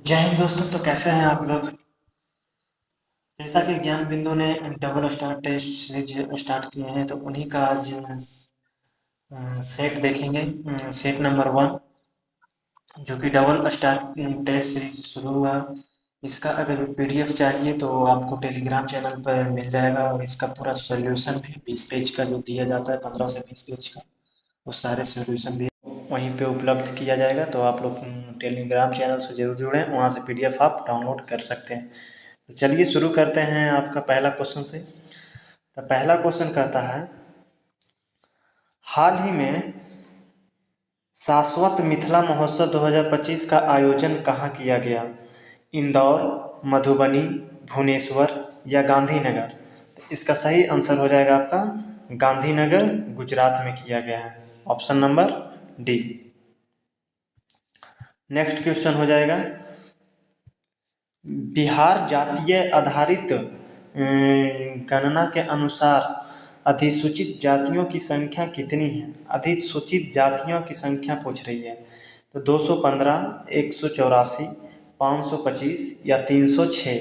जय हिंद दोस्तों। तो कैसे हैं आप लोग। जैसा कि ज्ञान बिंदु ने double star test series start किए हैं तो उन्हीं का आज सेट देखेंगे। सेट नंबर 1 जो कि डबल स्टार टेस्ट सीरीज शुरू हुआ। इसका अगर पीडीएफ चाहिए तो आपको टेलीग्राम चैनल पर मिल जाएगा और इसका पूरा सॉल्यूशन भी 20 पेज का जो दिया जाता है, 15 से 20 पेज का, वो सारे सॉल्यूशन भी वहीं पे उपलब्ध किया जाएगा। तो आप लोग टेलीग्राम चैनल से जरूर जुड़ें, वहाँ से पीडीएफ आप डाउनलोड कर सकते हैं। तो चलिए शुरू करते हैं आपका पहला क्वेश्चन से। तो पहला क्वेश्चन कहता है, हाल ही में शाश्वत मिथिला महोत्सव 2025 का आयोजन कहाँ किया गया? इंदौर, मधुबनी, भुवनेश्वर या गांधीनगर? तो इसका सही आंसर हो जाएगा आपका गांधीनगर, गुजरात में किया गया है। Option number D. Next question हो जाएगा, बिहार जातीय आधारित गणना के अनुसार अधिसूचित जातियों की संख्या कितनी है? अधिसूचित जातियों की संख्या पूछ रही है। तो 215, 184, 525 या 306?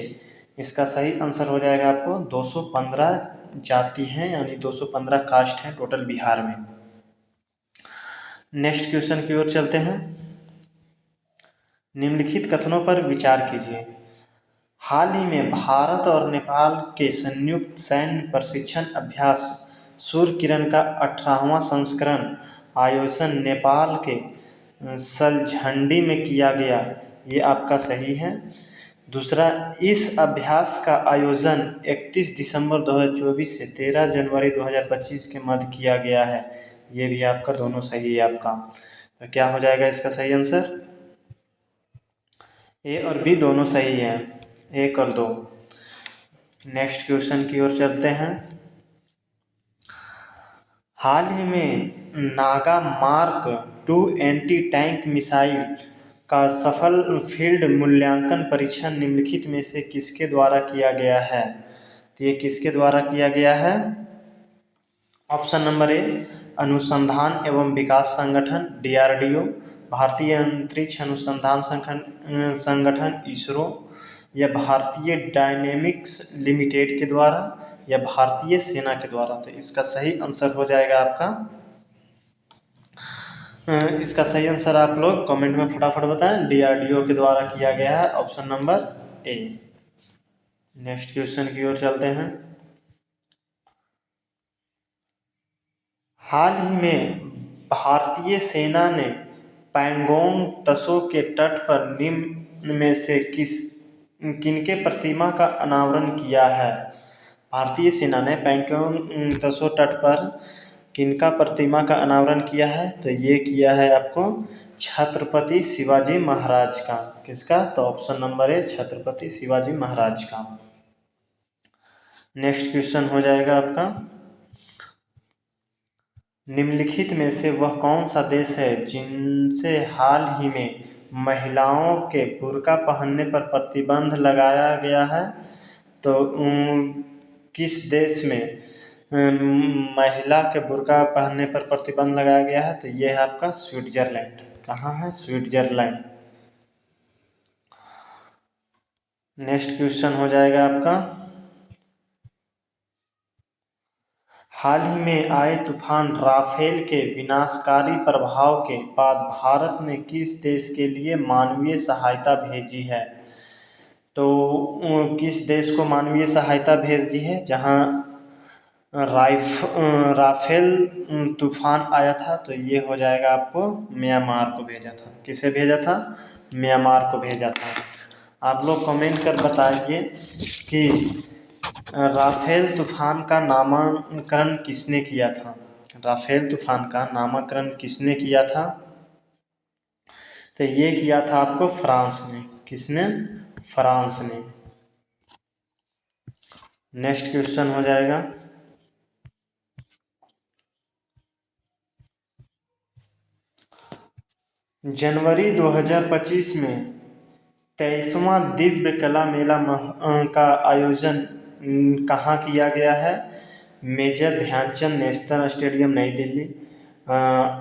इसका सही आंसर हो जाएगा आपको 215 जाति हैं, यानी 215 कास्ट हैं टोटल बिहार में। नेक्स्ट क्वेश्चन की ओर चलते हैं। निम्नलिखित कथनों पर विचार कीजिए। हाल ही में भारत और नेपाल के संयुक्त सैन्य प्रशिक्षण अभ्यास सूर्य किरण का 18वां संस्करण आयोजन नेपाल के सलझंडी में किया गया। ये आपका सही है। दूसरा, इस अभ्यास का आयोजन 31 दिसंबर 2024 से 13 जनवरी 2025 के मध्य किया गया है। ये भी आपका दोनों सही है आपका। तो क्या हो जाएगा इसका सही आंसर? ए और बी दोनों सही हैं, 1 और 2। नेक्स्ट क्वेश्चन की ओर चलते हैं। हाल ही में Naga mark 2 anti tank missile का सफल फील्ड मूल्यांकन परीक्षण निम्नलिखित में से किसके द्वारा किया गया है? तो ये किसके द्वारा किया गया है? ऑप्शन नंबर ए, अनुसंधान एवं विकास संगठन डीआरडीओ, भारतीय अंतरिक्ष अनुसंधान संगठन इसरो, या भारतीय डायनेमिक्स लिमिटेड के द्वारा, या भारतीय सेना के द्वारा? तो इसका सही आंसर हो जाएगा आपका इसका सही आंसर आप लोग कमेंट में फटाफट बताएं। डीआरडीओ के द्वारा किया गया है, option number A. Next question की ओर चलते हैं। हाल ही में भारतीय सेना ने पैंगोंग त्सो के तट पर निम्न में से किनके प्रतिमा का अनावरण किया है? भारतीय सेना ने पैंगोंग त्सो तट पर किनका प्रतिमा का अनावरण किया है? तो ये किया है आपको छत्रपति शिवाजी महाराज का। किसका? तो option number A, Chhatrapati Shivaji Maharaj का। नेक्स्ट क्वेश्चन हो जाएगा आपका, निम्नलिखित में से वह कौन सा देश है जिनसे हाल ही में महिलाओं के बुर्का पहनने पर प्रतिबंध लगाया गया है? तो किस देश में महिला के बुर्का पहनने पर प्रतिबंध लगाया गया है? तो यह है आपका स्विट्जरलैंड। कहाँ है? स्विट्जरलैंड। नेक्स्ट क्वेश्चन हो जाएगा आपका, हाल ही में आए तूफान राफेल के विनाशकारी प्रभाव के बाद भारत ने किस देश के लिए मानवीय सहायता भेजी है? तो किस देश को मानवीय सहायता भेजी है जहां राफेल तूफान आया था? तो ये हो जाएगा आपको म्यांमार को भेजा था। किसे भेजा था? म्यांमार को भेजा था। आप लोग कमेंट कर बताइए कि राफेल तूफान का नामकरण किसने किया था? राफेल तूफान का नामकरण किसने किया था? तो ये किया था आपको फ्रांस ने। किसने? फ्रांस ने। नेक्स्ट क्वेश्चन हो जाएगा, जनवरी 2025 में 23वां दिव्य कला मेला का आयोजन कहाँ किया गया है? मेजर ध्यानचंद नेशनल स्टेडियम नई Delhi,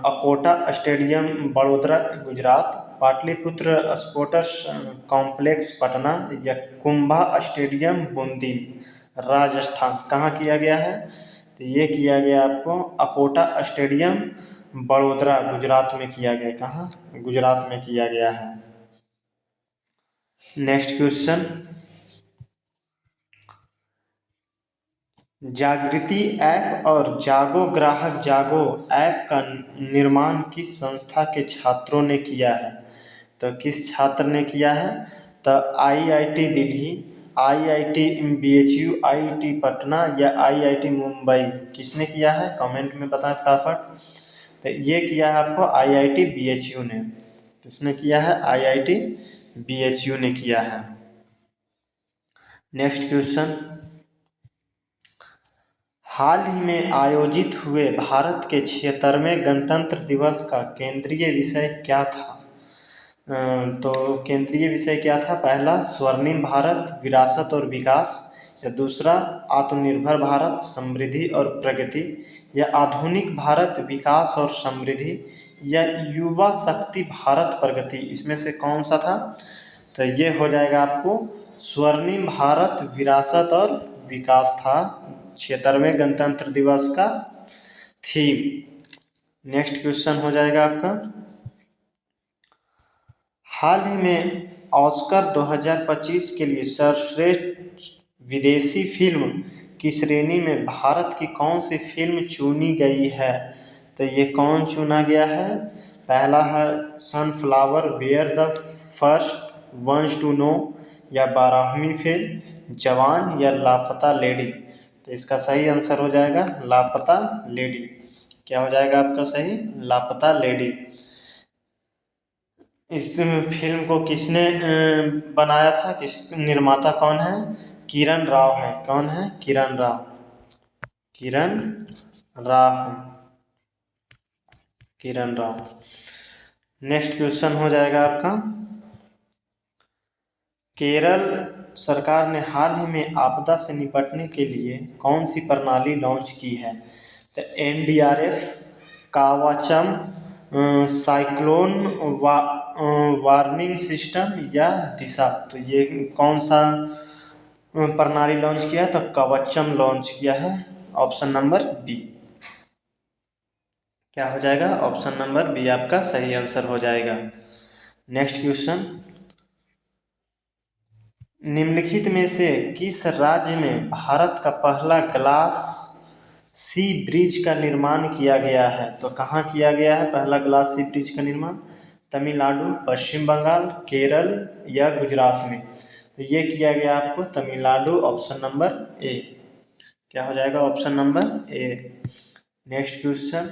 Akota stadium Vadodara Gujarat, Pataliputra sports complex Patna या कुंभा स्टेडियम बूंदी राजस्थान कहाँ किया गया है? तो ये किया गया आपको अकोटा स्टेडियम बड़ोदरा गुजरात में किया गया। कहाँ? गुजरात में किया गया है। नेक्स्ट क्वेश्चन, जागृति ऐप और जागो ग्राहक जागो ऐप का निर्माण किस संस्था के छात्रों ने किया है? तो किस छात्र ने किया है? तो IIT Delhi, IIT BHU, IIT Patna या आईआईटी मुंबई, किसने किया है? कमेंट में बताएं फटाफट। तो ये किया है आपको आईआईटी बीएचयू ने। किसने किया है? आईआईटी बीएचयू ने किया है। नेक्स्ट क्वेश्चन, हाल ही में आयोजित हुए भारत के 76वें गणतंत्र दिवस का केंद्रीय विषय क्या था? तो केंद्रीय विषय क्या था? पहला स्वर्णिम भारत विरासत और विकास, या दूसरा आत्मनिर्भर भारत समृद्धि और प्रगति, या आधुनिक भारत विकास और समृद्धि, या युवा शक्ति भारत प्रगति। इसमें से कौन सा था? तो ये हो जाएगा आपको स्वर्णिम भारत विरासत और विकास था 76वें गणतंत्र दिवस का थीम। नेक्स्ट क्वेश्चन हो जाएगा आपका, हाल ही में ऑस्कर 2025 के लिए सर्वश्रेष्ठ विदेशी फिल्म की श्रेणी में भारत की कौन सी फिल्म चुनी गई है? तो ये कौन चुना गया है? पहला है sunflower, where the first ones to know, या 12वीं फिल्म जवान, या लापता लेडी। तो इसका सही आंसर हो जाएगा लापता लेडी। क्या हो जाएगा आपका सही? लापता लेडी। इस फिल्म को किसने बनाया था? किस निर्माता कौन है? किरण राव है। कौन है? किरण राव। किरण राव है। किरण राव। नेक्स्ट क्वेश्चन हो जाएगा आपका, केरल सरकार ने हाल ही में आपदा से निपटने के लिए कौन सी प्रणाली लॉन्च की है? तो एनडीआरएफ, कावाचम, साइक्लोन वार्निंग सिस्टम, या दिशा। तो ये कौन सा प्रणाली लॉन्च किया है? तो कवचम लॉन्च किया है। Option number B. क्या हो जाएगा? ऑप्शन नंबर बी आपका सही आंसर हो जाएगा। नेक्स्ट क्वेश्चन, निम्नलिखित में से किस राज्य में भारत का पहला ग्लास सी ब्रिज का निर्माण किया गया है? तो कहाँ किया गया है पहला ग्लास सी ब्रिज का निर्माण? तमिलनाडु, पश्चिम बंगाल, केरल, या गुजरात में। तो ये किया गया आपको तमिलनाडु, ऑप्शन नंबर ए। क्या हो जाएगा? Option number A. Next question,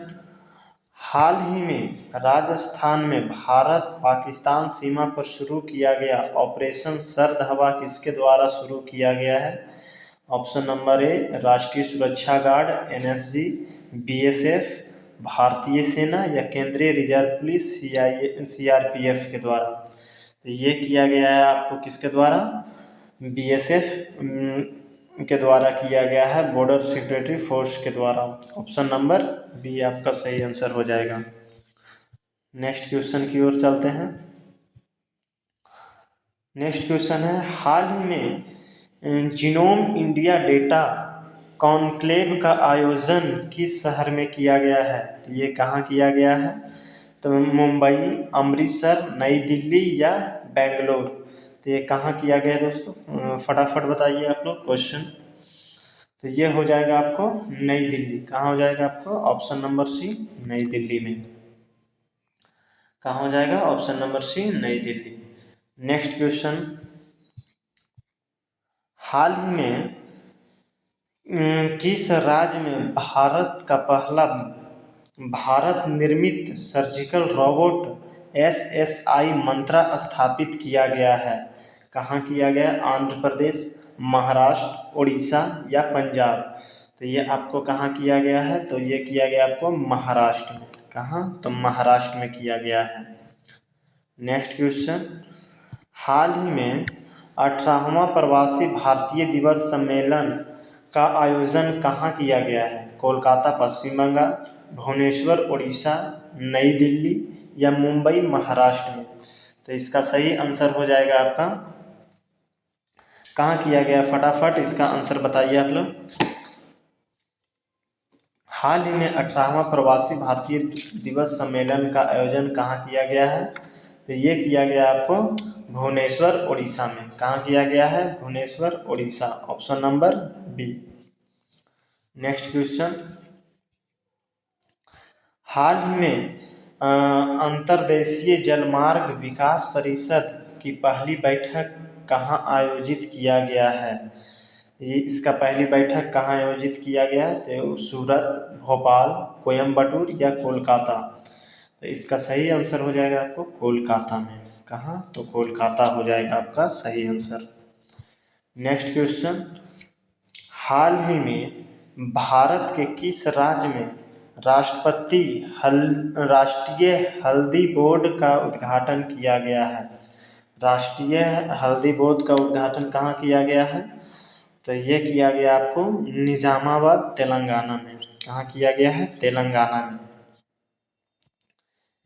हाल ही में राजस्थान में भारत पाकिस्तान सीमा पर शुरू किया गया ऑपरेशन सर्द हवा किसके द्वारा शुरू किया गया है? ऑप्शन नंबर ए राष्ट्रीय सुरक्षा गार्ड एनएसजी, बीएसएफ, भारतीय सेना, या केंद्रीय रिजर्व पुलिस सीआरपीएफ के द्वारा। तो ये किया गया है आपको किसके द्वारा? बीएसएफ के द्वारा किया गया है, बॉर्डर सिक्योरिटी फोर्स के द्वारा। ऑप्शन नंबर बी आपका सही आंसर हो जाएगा। नेक्स्ट क्वेश्चन की ओर चलते हैं। नेक्स्ट क्वेश्चन है, हाल ही में जीनोम इंडिया डेटा कॉन्क्लेव का आयोजन किस शहर में किया गया है? तो ये कहाँ किया गया है? तो मुंबई, अमृतसर, नई दिल्ली, या बेंगलोर। तो ये कहाँ किया गया है दोस्तों? फटाफट बताइए आप लोग क्वेश्चन। तो ये हो जाएगा आपको नई दिल्ली। कहाँ हो जाएगा आपको? ऑप्शन नंबर सी नई दिल्ली में। कहाँ हो जाएगा? ऑप्शन नंबर सी नई दिल्ली। नेक्स्ट क्वेश्चन, हाल ही में किस राज्य में भारत का पहला भारत निर्मित सर्जिकल रोबोट एसएसआई मंत्रा स्थापित किया गया है? कहाँ किया गया? आंध्र प्रदेश, महाराष्ट्र, उड़ीसा, या पंजाब। तो ये आपको कहाँ किया गया है? तो ये किया गया आपको महाराष्ट्र में। कहाँ? तो महाराष्ट्र में किया गया है। नेक्स्ट क्वेश्चन, हाल ही में 18वां प्रवासी भारतीय दिवस सम्मेलन का आयोजन कहाँ किया गया है? कोलकाता, पश्चिम बंगाल, भुवनेश्वर, उड़ीसा, नई दिल्ली, या मुंबई, महाराष्ट्र में। तो इसका सही आंसर हो जाएगा आपका, कहाँ किया गया, फटाफट इसका आंसर बताइए आप लोग। हाल ही में 18वां प्रवासी भारतीय दिवस सम्मेलन का आयोजन कहाँ किया गया है? तो ये किया गया आपको भुवनेश्वर उड़ीसा में। कहाँ किया गया है? Bhubaneswar Orissa, option number B. Next question, हाल ही में अंतर्देशीय जलमार्ग विकास परिषद की पहली बैठक कहाँ आयोजित किया गया है? ये इसका पहली बैठक कहाँ आयोजित किया गया है? तो सूरत, भोपाल, कोयम्बटूर या कोलकाता? तो इसका सही आंसर हो जाएगा आपको कोलकाता में। कहाँ? तो कोलकाता हो जाएगा आपका सही आंसर। नेक्स्ट क्वेश्चन, हाल ही में भारत के किस राज्य में राष्ट्रीय हल्दी बोर्ड का उद्घाटन किया गया है? राष्ट्रीय हल्दी बोर्ड का उद्घाटन कहाँ किया गया है? तो ये किया गया आपको निजामाबाद, तेलंगाना में। कहाँ किया गया है? तेलंगाना में।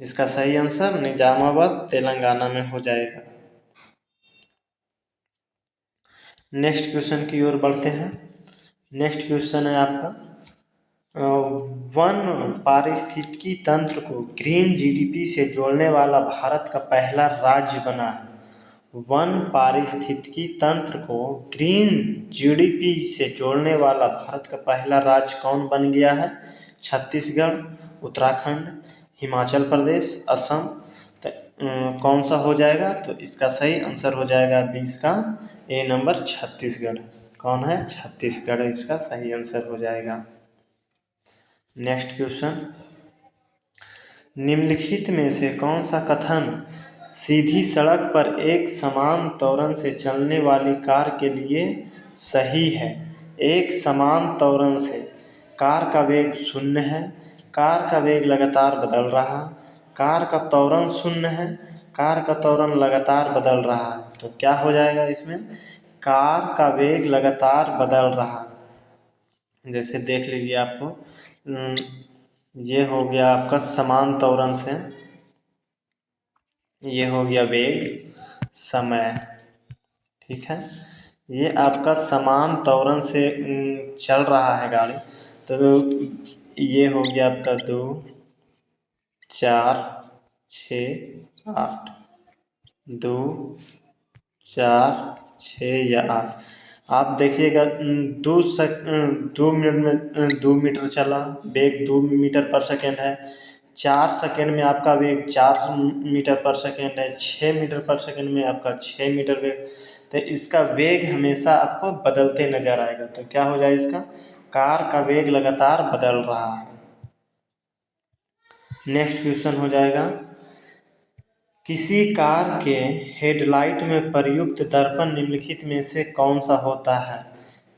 इसका सही आंसर निजामाबाद, तेलंगाना में हो जाएगा। नेक्स्ट क्वेश्चन की ओर बढ़ते हैं। नेक्स्ट क्वेश्चन है आपका, वन पारिस्थितिकी तंत्र को ग्रीन जीडीपी से जोड़ने वाला भारत का पहला राज्य बना है। वन पारिस्थितिकी तंत्र को ग्रीन जीडीपी से जोड़ने वाला भारत का पहला राज्य कौन बन गया है? छत्तीसगढ़, उत्तराखंड, हिमाचल प्रदेश, असम? तो कौन सा हो जाएगा? तो इसका सही आंसर हो जाएगा 20 का ए नंबर, छत्तीसगढ़। कौन है? छत्तीसगढ़ इसका सही आंसर हो जाएगा। नेक्स्ट क्वेश्चन, निम्नलिखित में से कौन सा कथन सीधी सड़क पर एक समान त्वरण से चलने वाली कार के लिए सही है? एक समान त्वरण से, कार का वेग 0 है, कार का वेग लगातार बदल रहा, कार का त्वरण 0 है, कार का त्वरण लगातार बदल रहा है। तो क्या हो जाएगा इसमें? कार का वेग लगातार बदल रहा। जैसे देख लीजिए आपको, ये हो गया आपका समान त्वरण से, ये हो गया वेग, समय, ठीक है। ये आपका समान त्वरण से चल रहा है गाड़ी, तो ये हो गया आपका 2, 4, 6, 8, 2, 4, 6 या 8। आप देखिएगा 2 मिनट में 2 मीटर चला, वेग 2 मीटर पर सेकेंड है। 4 सेकेंड में आपका वेग 4 मीटर पर सेकेंड है। 6 मीटर पर सेकेंड में आपका 6 मीटर वेग। तो इसका वेग हमेशा आपको बदलते नजर आएगा। तो क्या हो जाए इसका? कार का वेग लगातार बदल रहा है। नेक्स्ट क्वेश्चन हो जाएगा, किसी कार के हेडलाइट में प्रयुक्त दर्पण निम्नलिखित में से कौन सा होता है?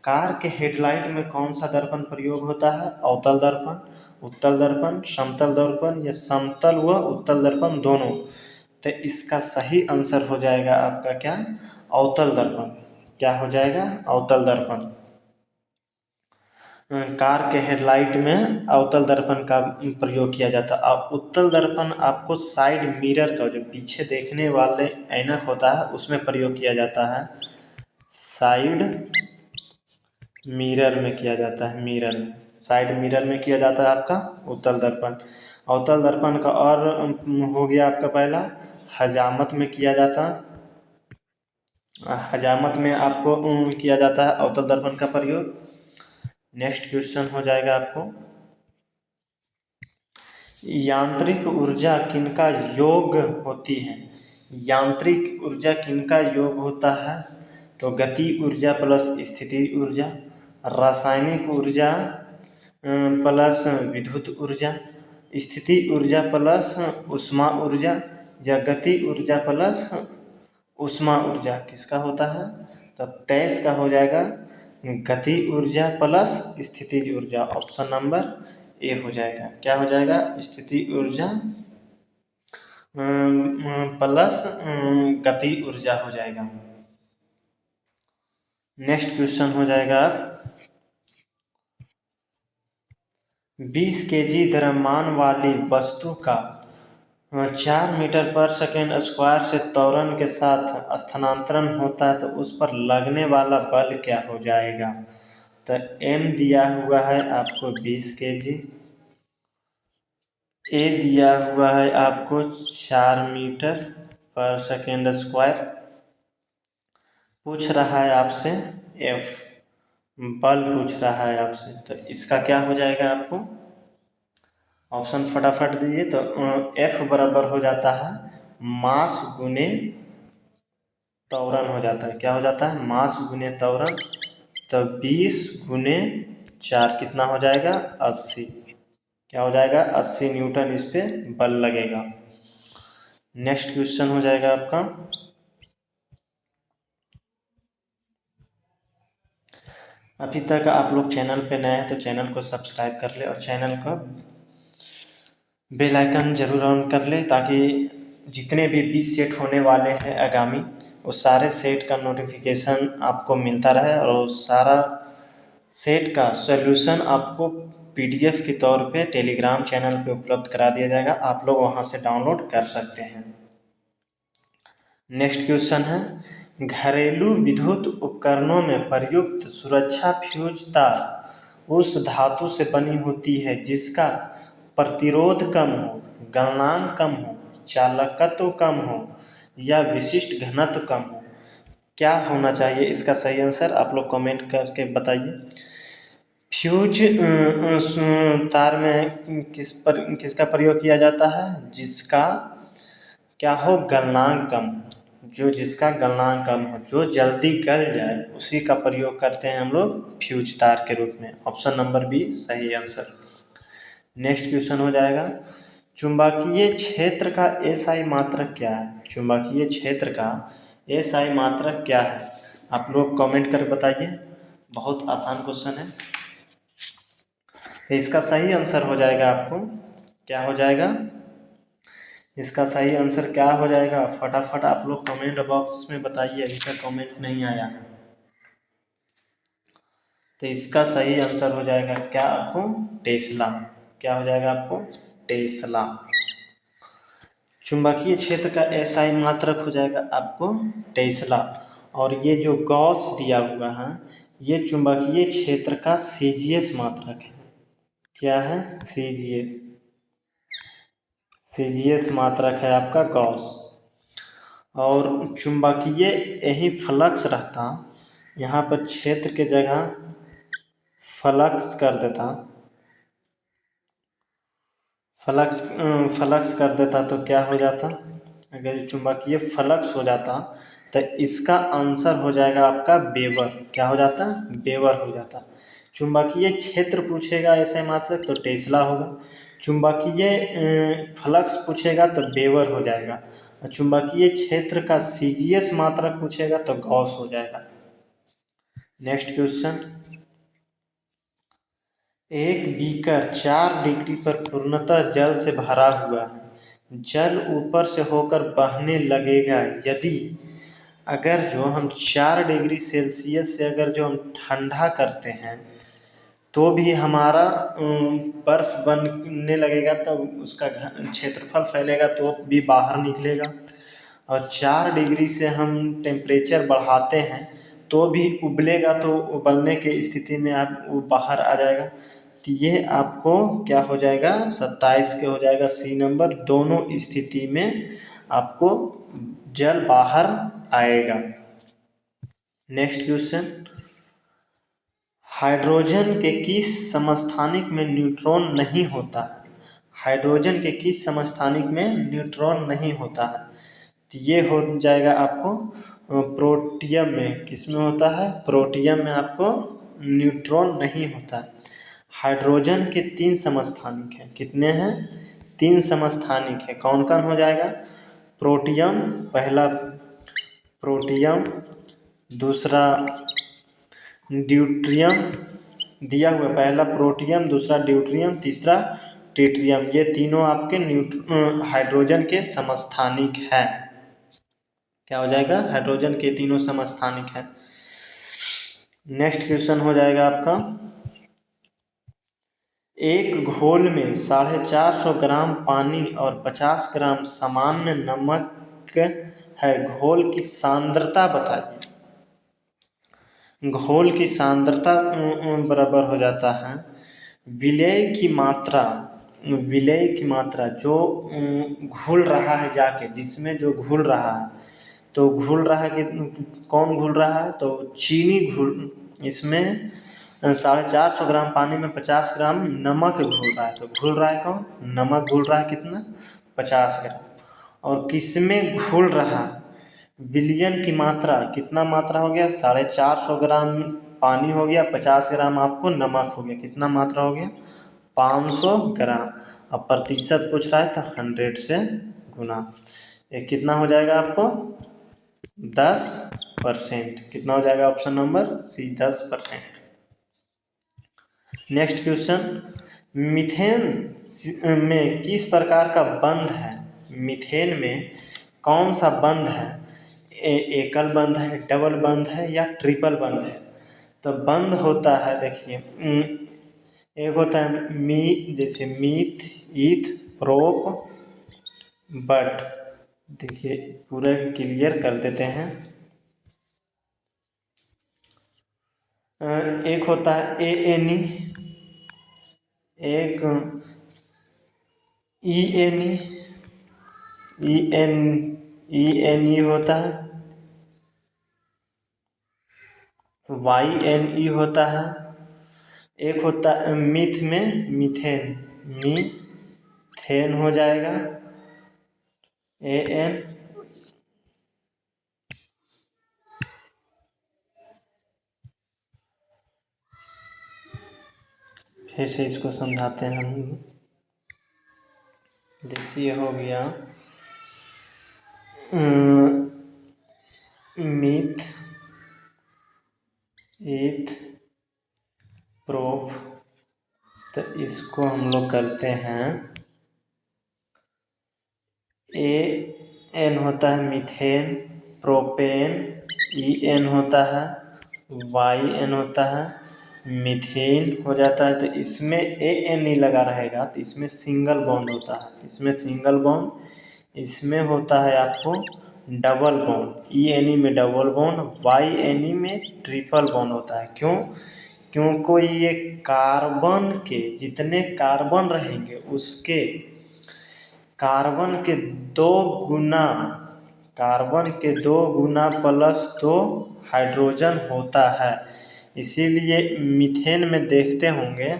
कार के हेडलाइट में कौन सा दर्पण प्रयोग होता है? अवतल दर्पण, उत्तल दर्पण, समतल दर्पण या समतल व उत्तल दर्पण दोनों? तो इसका सही आंसर हो जाएगा आपका क्या? अवतल दर्पण। क्या हो जाएगा? अवतल दर्पण। कार के हेडलाइट में अवतल दर्पण का प्रयोग किया जाता है। अब उत्तल दर्पण आपको साइड मिरर का, जो पीछे देखने वाले ऐनक होता है, उसमें प्रयोग किया जाता है। साइड मिरर में किया जाता है, मिरर में, साइड मिरर में किया जाता है आपका उत्तल दर्पण। अवतल दर्पण का और हो गया आपका पहला, हजामत में किया जाता है। हजामत में आपको किया जाता है अवतल दर्पण का प्रयोग। नेक्स्ट क्वेश्चन हो जाएगा आपको, यांत्रिक ऊर्जा किनका योग होती है? यांत्रिक ऊर्जा किनका योग होता है? तो गति ऊर्जा प्लस स्थिति ऊर्जा, रासायनिक ऊर्जा प्लस विद्युत ऊर्जा, स्थिति ऊर्जा प्लस ऊष्मा ऊर्जा, या गति ऊर्जा प्लस ऊष्मा ऊर्जा किसका होता है? तो 23 का हो जाएगा गति ऊर्जा प्लस स्थिति ऊर्जा, ऑप्शन नंबर ए हो जाएगा। क्या हो जाएगा? स्थिति ऊर्जा प्लस गति ऊर्जा हो जाएगा। नेक्स्ट क्वेश्चन हो जाएगा, 20 kg द्रव्यमान वाली वस्तु का 4 मीटर पर सेकेंड स्क्वायर से त्वरण के साथ स्थानांतरण होता है तो उस पर लगने वाला बल क्या हो जाएगा। तो m दिया हुआ है आपको 20 kg, a दिया हुआ है आपको 4 मीटर पर सेकेंड स्क्वायर, पूछ रहा है आपसे f, बल पूछ रहा है आपसे। तो इसका क्या हो जाएगा आपको ऑप्शन फटाफट दीजिए। तो F बराबर हो जाता है मास गुने त्वरण हो जाता है। क्या हो जाता है मास गुने त्वरण। तो 20 गुने 4 कितना हो जाएगा 80। क्या हो जाएगा 80 न्यूटन इस पे बल लगेगा। नेक्स्ट क्वेश्चन हो जाएगा आपका, अभी तक आप लोग चैनल पे नए हैं तो चैनल को सब्सक्राइब कर ले और चैनल को बेल आइकन जरूर ऑन कर ले, ताकि जितने भी 20 सेट होने वाले हैं आगामी, वो सारे सेट का नोटिफिकेशन आपको मिलता रहे और वो सारा सेट का सॉल्यूशन आपको पीडीएफ के तौर पे टेलीग्राम चैनल पे उपलब्ध करा दिया जाएगा। आप लोग वहाँ से डाउनलोड कर सकते हैं। नेक्स्ट क्वेश्चन है, घरेलू विद्युत उपकरणों में प्रयुक्त सुरक्षा फ्यूज तार उस धातु से बनी होती है जिसका प्रतिरोध कम हो, गलनांक कम हो, चालकत्व कम हो या विशिष्ट घनत्व कम हो। क्या होना चाहिए इसका सही आंसर, आप लोग कमेंट करके बताइए। फ्यूज तार में किसका प्रयोग किया जाता है, जिसका क्या हो गलनांक कम हो, जो जिसका गलनांक कम हो, जो जल्दी गल जाए, उसी का प्रयोग करते हैं हम लोग फ्यूज तार के रूप में। ऑप्शन नंबर बी सही आंसर। नेक्स्ट क्वेश्चन हो जाएगा, चुंबकीय क्षेत्र का एसआई मात्रक क्या है। चुंबकीय क्षेत्र का एसआई मात्रक क्या है, आप लोग कमेंट कर बताइए। बहुत आसान क्वेश्चन है। तो इसका सही आंसर हो जाएगा आपको क्या हो जाएगा, इसका सही आंसर क्या हो जाएगा फटाफट आप लोग कमेंट बॉक्स में बताइए। अभी तक कमेंट नहीं आया है। तो इसका सही आंसर हो जाएगा क्या आपको टेस्ला। क्या हो जाएगा आपको टेस्ला। चुंबकीय क्षेत्र का एसआई मात्रक हो जाएगा आपको टेस्ला। और ये जो गॉस दिया हुआ है ये चुंबकीय क्षेत्र का सीजीएस मात्रक है। क्या है सीजीएस, सीजीएस मात्रक है आपका गॉस। और चुंबकीय यही फ्लक्स रहता, यहाँ पर क्षेत्र के जगह फ्लक्स कर देता, फ्लक्स कर देता तो क्या हो जाता, अगर चुंबकीय फ्लक्स हो जाता तो इसका आंसर हो जाएगा आपका वेबर। क्या हो जाता वेबर हो जाता। चुंबकीय क्षेत्र पूछेगा ऐसे मात्रक तो टेस्ला होगा, चुंबकीय फ्लक्स पूछेगा तो वेबर हो जाएगा, और चुंबकीय क्षेत्र का सीजीएस मात्रक पूछेगा तो गॉस हो जाएगा। नेक्स्ट क्वेश्चन, एक बीकर 4 डिग्री पर पूर्णतः जल से भरा हुआ है। जल ऊपर से होकर बहने लगेगा यदि अगर जो हम 4 डिग्री सेल्सियस से अगर जो हम ठंडा करते हैं तो भी हमारा बर्फ बनने लगेगा, तब उसका क्षेत्रफल फैलेगा तो भी बाहर निकलेगा। और 4 डिग्री से हम टेम्परेचर बढ़ाते हैं तो भी उबलेगा, तो उबलने के स्थिति में आप वो बाहर आ जाएगा। तो ये आपको क्या हो जाएगा 27 के हो जाएगा सी नंबर। दोनों स्थिति में आपको जल बाहर आएगा। नेक्स्ट क्वेश्चन, हाइड्रोजन के किस समस्थानिक में न्यूट्रॉन नहीं होता है। हाइड्रोजन के किस समस्थानिक में न्यूट्रॉन नहीं होता है। तो ये हो जाएगा आपको प्रोटियम में। किस में होता है प्रोटियम में आपको न्यूट्रॉन नहीं होता है। हाइड्रोजन के 3 समस्थानिक हैं। कितने हैं 3 समस्थानिक है। कौन कौन हो जाएगा प्रोटियम, पहला प्रोटियम, दूसरा ड्यूट्रियम दिया हुआ, पहला प्रोटियम, दूसरा ड्यूट्रियम, तीसरा ट्रिटियम। ये तीनों आपके हाइड्रोजन के समस्थानिक हैं। क्या हो जाएगा हाइड्रोजन के तीनों समस्थानिक हैं। नेक्स्ट क्वेश्चन हो जाएगा आपका, एक घोल में 450 ग्राम पानी और 50 ग्राम सामान्य नमक है। घोल की सांद्रता बताइए। घोल की सांद्रता बराबर हो जाता है विलय की मात्रा जो घुल रहा है जाके, जिसमें जो घुल रहा है, तो घुल रहा है कि कौन घुल रहा है, तो चीनी घुल, इसमें 450 ग्राम पानी में 50 ग्राम नमक घुल रहा है, तो घुल रहा है कौन, नमक घुल रहा है कितना, 50 ग्राम। और किसमें घुल रहा है, विलयन की मात्रा, कितना मात्रा हो गया, 450 ग्राम पानी हो गया, 50 ग्राम आपको नमक हो गया, कितना मात्रा हो गया, 500 ग्राम। अब प्रतिशत पूछ रहा है तो 100 से गुना, ये कितना हो जाएगा आपको 10%। कितना हो जाएगा, option number C 10%। Next question, methane में किस प्रकार का बंध है, मीथेन में कौन सा बंध है, एकल बंध है, डबल बंध है या ट्रिपल बंध है। तो बंध होता है, देखिए एक होता है जैसे मीथ, ईथ, प्रोप, बट। देखिए पूरा क्लियर कर देते हैं। एक होता है ANE, एक ENE, ENE होता है, YNE होता है, एक होता है मिथ में मीथेन, मीथेन हो जाएगा AN। फिर से इसको समझाते हैं हम। जैसे ये हो गया मीथ, ईथ, प्रोप, तो इसको हम लोग करते हैं AN होता है मीथेन, प्रोपेन, EN होता है, YN होता है, मीथेन हो जाता है। तो इसमें ANE लगा रहेगा तो इसमें सिंगल बॉन्ड होता है, इसमें सिंगल बॉन्ड, इसमें होता है आपको डबल बॉन्ड, ENE में डबल बॉन्ड, YNE में ट्रिपल बॉन्ड होता है। क्योंकि ये कार्बन के जितने कार्बन रहेंगे उसके कार्बन के 2 गुना, कार्बन के 2 गुना प्लस 2 हाइड्रोजन होता है। इसीलिए मीथेन में देखते होंगे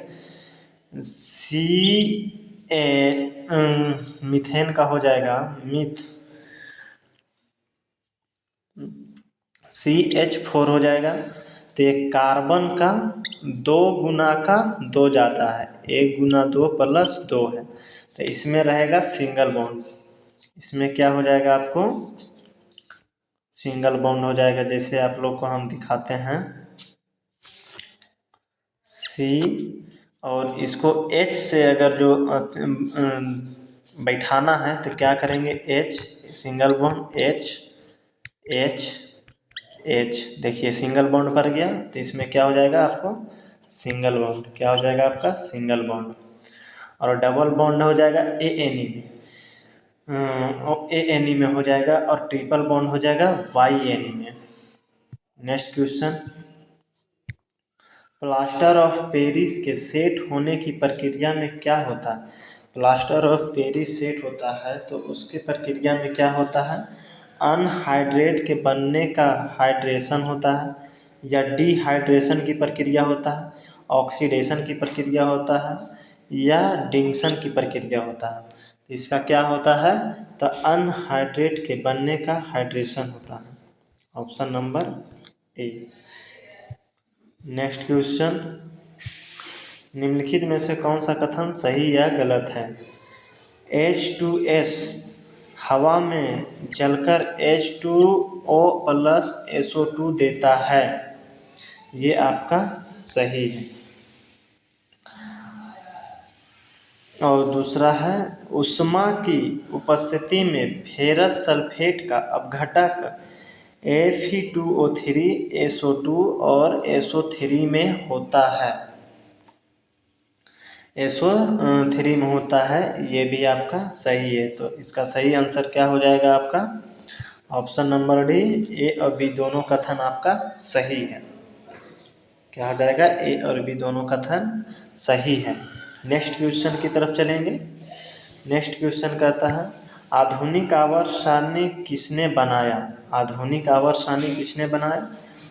मीथेन का हो जाएगा CH4 हो जाएगा। तो ये कार्बन का 2 गुना का 2 जाता है, 1 गुना 2 प्लस 2 है, तो इसमें रहेगा सिंगल बॉन्ड। इसमें क्या हो जाएगा आपको सिंगल बॉन्ड हो जाएगा। जैसे आप लोग को हम दिखाते हैं C, और इसको H से अगर जो बैठाना है तो क्या करेंगे, H सिंगल बॉन्ड, H, देखिए सिंगल बॉन्ड पर गया, तो इसमें क्या हो जाएगा आपको सिंगल बॉन्ड, क्या हो जाएगा आपका सिंगल बॉन्ड। और डबल बॉन्ड हो जाएगा ANE में, ANE में हो जाएगा, और ट्रिपल बॉन्ड हो जाएगा YNE में। Next question, plaster of Paris के सेट होने की प्रक्रिया में क्या होता है। प्लास्टर ऑफ पेरिस सेट होता है तो उसके प्रक्रिया में क्या होता है, अनहाइड्रेट के बनने का हाइड्रेशन होता है, या डिहाइड्रेशन की प्रक्रिया होता है, ऑक्सीडेशन की प्रक्रिया होता है, या डिंक्शन की प्रक्रिया होता है। इसका क्या होता है, तो अनहाइड्रेट के बनने का हाइड्रेशन होता है, option number A. Next question, निम्नलिखित में से कौन सा कथन सही या गलत है। H2S हवा में जलकर H2O प्लस SO2 देता है, ये आपका सही है। और दूसरा है, उष्मा की उपस्थिति में फेरस सल्फेट का अपघटक Fe2O3 SO2 और SO3 में होता है, SO3 में होता है, ये भी आपका सही है। तो इसका सही आंसर क्या हो जाएगा आपका? ऑप्शन नंबर डी, ए और बी दोनों कथन आपका सही है। क्या हो जाएगा? ए और बी दोनों कथन सही है। नेक्स्ट क्वेश्चन की तरफ चलेंगे। नेक्स्ट क्वेश्चन कहता है, आधुनिक आवर्त सारणी किसने बनाया? आधुनिक आवर्त सारणी किसने बनाया?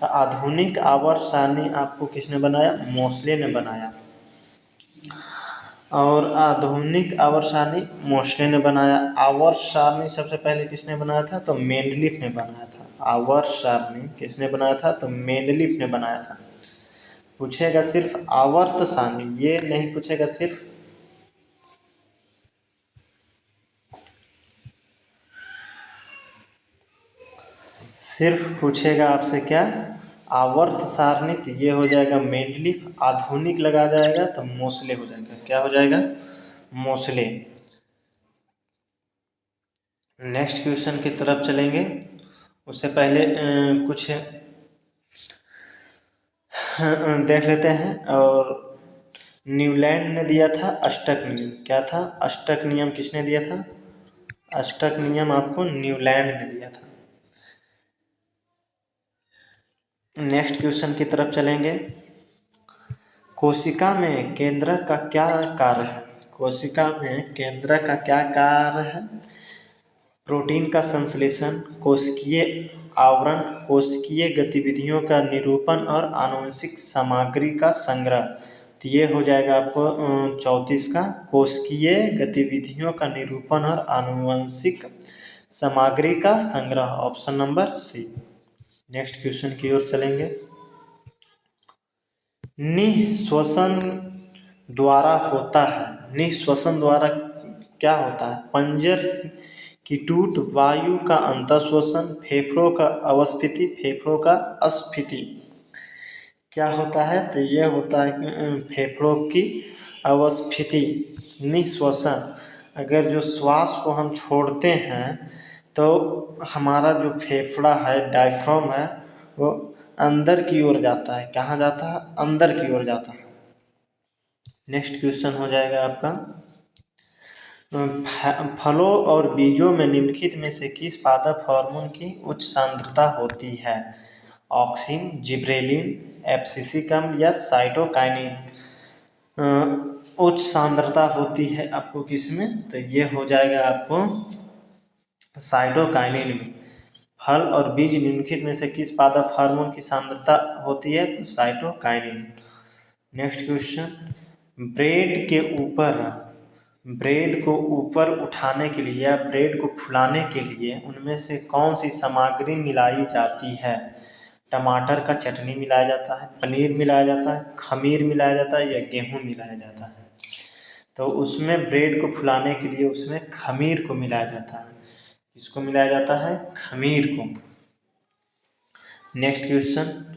तो आधुनिक आवर्त सारणी आपको किसने बनाया? मोसले ने बनाया। और आधुनिक आवर्त सारणी मोसले ने बनाया। आवर्त सारणी सबसे पहले किसने बनाया था? तो मेंडलीफ ने बनाया था। आवर्त सारणी किसने बनाया था? तो मेंडलीफ ने बनाया था। पूछेगा सिर्फ आवर्त सारणी, ये नहीं पूछेगा सिर्फ पूछेगा आपसे क्या? आवर्त सारणी। तो ये हो जाएगा मेंडलीफ। आधुनिक लगा जाएगा तो मोसले हो जाएगा। क्या हो जाएगा? मोसले। नेक्स्ट क्वेश्चन की तरफ चलेंगे। उससे पहले कुछ देख लेते हैं। और न्यूलैंड ने दिया था अष्टक नियम। क्या था? अष्टक नियम किसने दिया था? अष्टक नियम आपको न्यूलैंड ने दिया था। नेक्स्ट क्वेश्चन की तरफ चलेंगे। कोशिका में केंद्रक का क्या कार्य है? कोशिका में केंद्रक का क्या कार्य है? प्रोटीन का संश्लेषण, कोशिकीय आवरण, कोशिकीय गतिविधियों का निरूपण और आनुवंशिक सामग्री का संग्रह। तो ये हो जाएगा आपको 34 का, कोशिकीय गतिविधियों का निरूपण और आनुवंशिक सामग्री का संग्रह, option number C. Next question की ओर चलेंगे। निःश्वसन द्वारा होता है। निःश्वसन द्वारा क्या होता है? पंजर की टूट, वायु का अंतःश्वसन, फेफड़ों का अवस्फीति, फेफड़ों का अस्फीति। क्या होता है? तो यह होता है फेफड़ों की अवस्फीति। निःश्वसन, अगर जो श्वास को हम छोड़ते हैं तो हमारा जो फेफड़ा है, डायफ्राम है, वो अंदर की ओर जाता है। कहाँ जाता है? अंदर की ओर जाता है। नेक्स्ट क्वेश्चन हो जाएगा आपका, फलों और बीजों में निम्नलिखित में से किस पादप हार्मोन की उच्च सांद्रता होती है? ऑक्सिन, जिब्रेलिन, एब्सिसिक अम्ल या साइटोकाइनिन। उच्च सांद्रता होती है आपको किसमें? तो ये हो जाएगा आपको साइटोकाइनिन में। फल और बीज निम्नलिखित में से किस पादप हार्मोन की सांद्रता होती है? तो साइटोकाइनिन। नेक्स्ट क्वेश्चन, ब्रेड को ऊपर उठाने के लिए या ब्रेड को फुलाने के लिए उनमें से कौन सी सामग्री मिलाई जाती है? टमाटर का चटनी मिलाया जाता है, पनीर मिलाया जाता है, खमीर मिलाया जाता है या गेहूँ मिलाया जाता है? तो उसमें ब्रेड को फुलाने के लिए उसमें खमीर को मिलाया जाता है। किसको मिलाया जाता है? खमीर को। नेक्स्ट क्वेश्चन,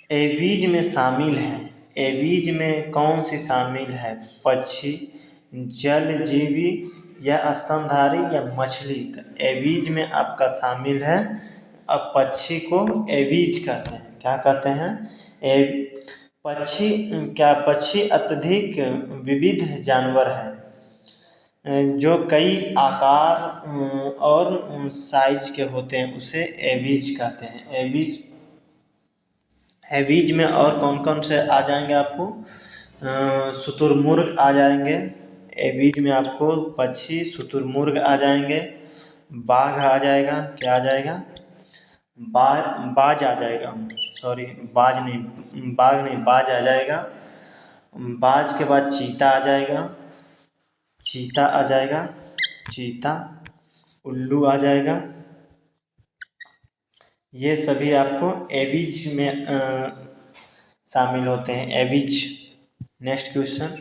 एवीज में शामिल है। एवीज में कौन सी शामिल है? पक्षी, जलजीवी या स्तनधारी या मछली? तो एवीज में आपका शामिल है, अब पक्षी को एवीज कहते हैं। क्या कहते हैं? पक्षी अत्यधिक विविध जानवर है जो कई आकार और साइज के होते हैं, उसे एवीज कहते हैं। एवीज में और कौन कौन से आ जाएंगे आपको? शुतुरमुर्ग आ जाएंगे। एवीज में आपको पक्षी, शुतुरमुर्ग आ जाएंगे, बाघ आ जाएगा। क्या आ जाएगा? बाज आ जाएगा। सॉरी, बाज नहीं, बाज आ जाएगा। बाज के बाद चीता आ जाएगा। चीता, उल्लू आ जाएगा। ये सभी आपको एवीज में शामिल होते हैं, एवीज। नेक्स्ट क्वेश्चन,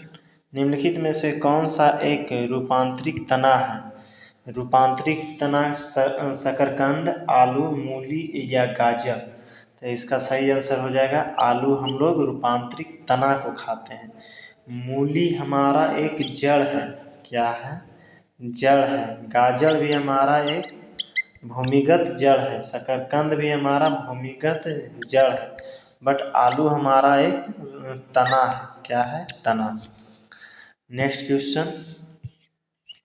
निम्नलिखित में से कौन सा एक रूपांतरित तना है? रूपांतरित तना शकरकंद, आलू, मूली या गाजर? तो इसका सही आंसर हो जाएगा आलू। हम लोग रूपांतरित तना को खाते हैं। मूली हमारा एक जड़ है। क्या है? जड़ है। गाजर भी हमारा एक भूमिगत जड़ है। शकरकंद भी हमारा भूमिगत जड़ है। बट आलू हमारा एक तना है। क्या है? तना। नेक्स्ट क्वेश्चन,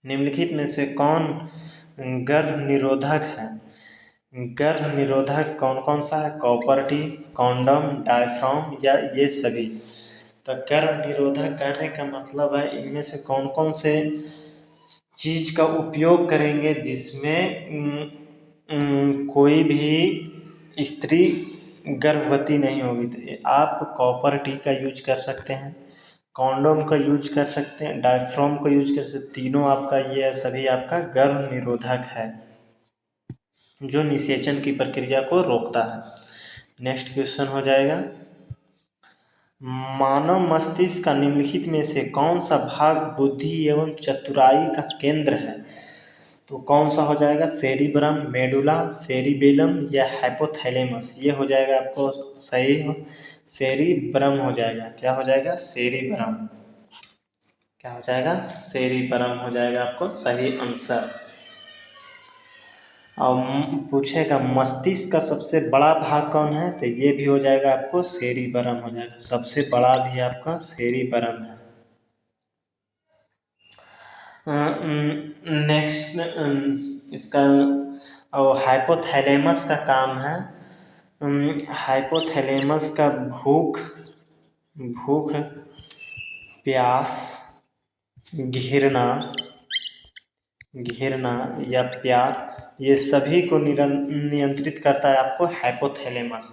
निम्नलिखित में से कौन गर्भ निरोधक है? गर्भ निरोधक कौन कौन सा है? कॉपर टी, कॉन्डम, डायफ्राम या ये सभी? तो गर्भ निरोधक कहने का मतलब है इनमें से कौन कौन से चीज का उपयोग करेंगे जिसमें कोई भी स्त्री गर्भवती नहीं होगी। तो आप कॉपर टी का यूज कर सकते हैं, कॉन्डोम का यूज कर सकते हैं, डायफ्राम का यूज कर सकते हैं। तीनों आपका ये सभी आपका गर्भ निरोधक है जो निषेचन की प्रक्रिया को रोकता है। नेक्स्ट क्वेश्चन हो जाएगा, मानव मस्तिष्क का निम्नलिखित में से कौन सा भाग बुद्धि एवं चतुराई का केंद्र है? तो कौन सा हो जाएगा? सेरिब्रम, मेडुला, सेरिबेलम या हाइपोथैलेमस? ये हो जाएगा आपको सही हो, सेरिब्रम हो जाएगा। क्या हो जाएगा? सेरिब्रम। क्या हो जाएगा? सेरिब्रम हो जाएगा आपको सही आंसर। और पूछेगा मस्तिष्क का सबसे बड़ा भाग कौन है? तो ये भी हो जाएगा आपको सेरिब्रम हो जाएगा, सबसे बड़ा भी आपका सेरिब्रम है। नेक्स्ट इसका और हाइपोथैलेमस का काम है, हाइपोथैलेमस का भूख भूख प्यास, घृणा घृणा या प्यार, ये सभी को नियंत्रित करता है आपको हाइपोथैलेमस।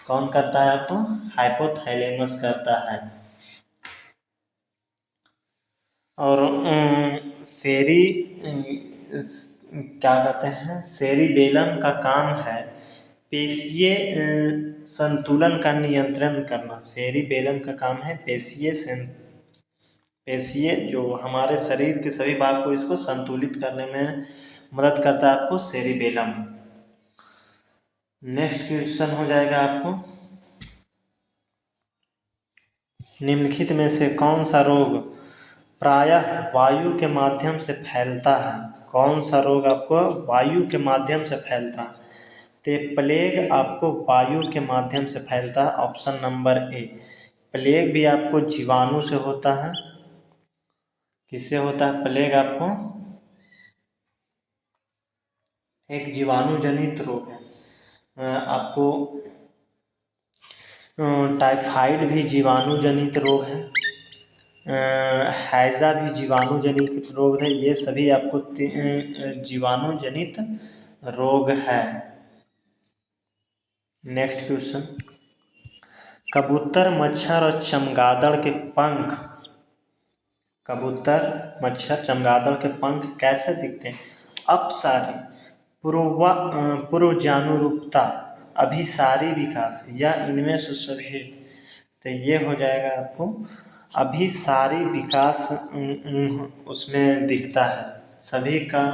कौन करता है आपको? हाइपोथैलेमस करता है। और सेरी क्या कहते हैं, सेरिबेलम का काम है पेशीय संतुलन का नियंत्रण करना। सेरिबेलम का काम है पेशीय जो हमारे शरीर के सभी भाग को इसको संतुलित करने में मदद करता है आपको सेरिबेलम। नेक्स्ट क्वेश्चन हो जाएगा आपको, निम्नलिखित में से कौन सा रोग प्रायः वायु के माध्यम से फैलता है? कौन सा रोग आपको वायु के माध्यम से फैलता है? तो प्लेग आपको वायु के माध्यम से फैलता है, ऑप्शन नंबर ए। प्लेग भी आपको जीवाणु से होता है। किससे होता है प्लेग? आपको एक जीवाणु जनित रोग है। आपको टाइफाइड भी जीवाणु जनित रोग है, हैजा भी जीवाणु जनित रोग है। ये सभी आपको जीवाणु जनित रोग है। नेक्स्ट क्वेश्चन, कबूतर, मच्छर और चमगादड़ के पंख, कबूतर, मच्छर, चमगादड़ के पंख कैसे दिखते हैं? अपसारी, पूर्वजानुरूपता, अभिसारी विकास या इनमें से सभी? तो ये हो जाएगा आपको अभिसारी विकास उसमें दिखता है। सभी का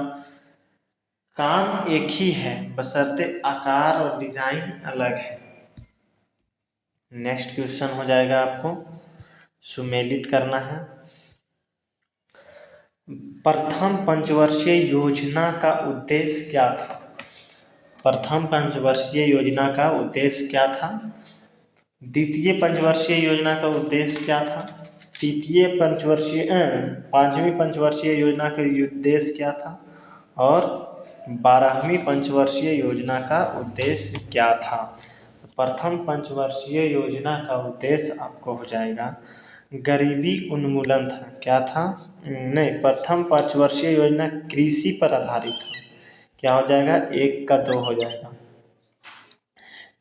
काम एक ही है बशर्ते आकार और डिजाइन अलग है। नेक्स्ट क्वेश्चन हो जाएगा आपको सुमेलित करना है, प्रथम पंचवर्षीय योजना का उद्देश्य क्या था? प्रथम पंचवर्षीय योजना का उद्देश्य क्या था? द्वितीय पंचवर्षीय योजना का उद्देश्य क्या था? तृतीय पंचवर्षीय पांचवी पंचवर्षीय योजना का उद्देश्य क्या था? और 12वीं पंचवर्षीय योजना का उद्देश्य क्या था? प्रथम पंचवर्षीय योजना का उद्देश्य आपको हो जाएगा गरीबी उन्मूलन था। क्या था? नहीं, प्रथम पंचवर्षीय योजना कृषि पर आधारित था। क्या हो जाएगा? 1 का 2 हो जाएगा।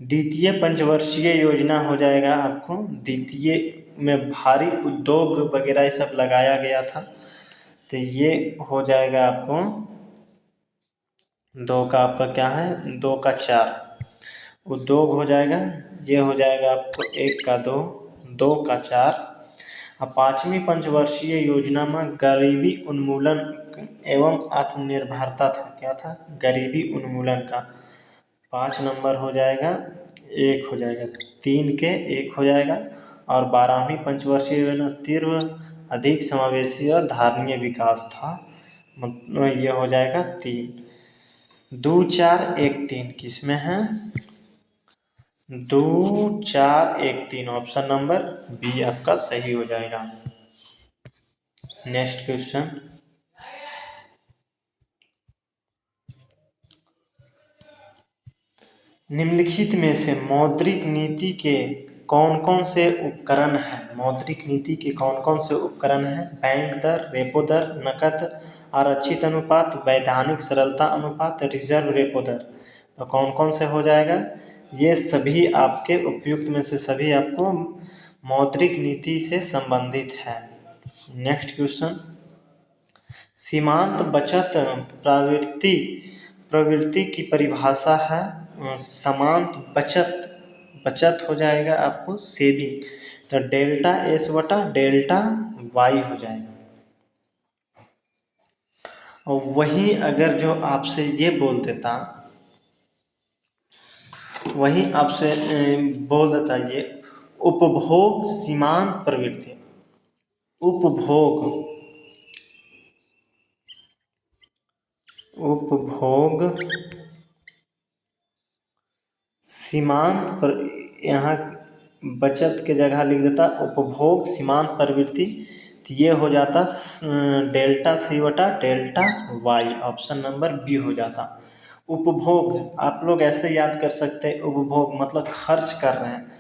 द्वितीय पंचवर्षीय योजना हो जाएगा आपको, द्वितीय में भारी उद्योग वगैरह ये सब लगाया गया था। तो ये हो जाएगा आपको 2 का आपका क्या है 2 का 4 उद्योग हो जाएगा। ये हो जाएगा आपको 1 का 2, 2 का 4। अब पांचवी पंचवर्षीय योजना में गरीबी उन्मूलन एवं आत्मनिर्भरता था। क्या था? गरीबी उन्मूलन का 5 नंबर हो जाएगा, 1 हो जाएगा, 3 के 1 हो जाएगा। और 12वीं पंचवर्षीय योजना तीव्र, अधिक समावेशी और धारणीय विकास था, मतलब ये हो जाएगा 3। 2 4 1 3 किसमें है? 2 4 1 3 ऑप्शन नंबर बी आपका सही हो जाएगा। नेक्स्ट क्वेश्चन, निम्नलिखित में से मौद्रिक नीति के कौन कौन से उपकरण हैं? मौद्रिक नीति के कौन कौन से उपकरण हैं? बैंक दर, रेपो दर, नकद आरक्षित अनुपात, वैधानिक सरलता अनुपात, रिजर्व रेपो दर। तो कौन कौन से हो जाएगा? ये सभी आपके उपयुक्त में से सभी आपको मौद्रिक नीति से संबंधित है। नेक्स्ट क्वेश्चन, सीमांत बचत प्रवृत्ति की परिभाषा है समांत बचत हो जाएगा आपको सेविंग, तो डेल्टा एस बटा डेल्टा वाई हो जाएगा। और वहीं अगर जो आपसे ये बोल देता, वहीं आपसे बोल देता ये उपभोग सीमांत प्रवृत्ति, उपभोग सीमांत पर, यहाँ बचत के जगह लिख देता उपभोग सीमांत प्रवृत्ति, तो ये हो जाता डेल्टा सी बटा delta Y, option number B हो जाता। उपभोग आप लोग ऐसे याद कर सकते हैं, उपभोग मतलब खर्च कर रहे हैं,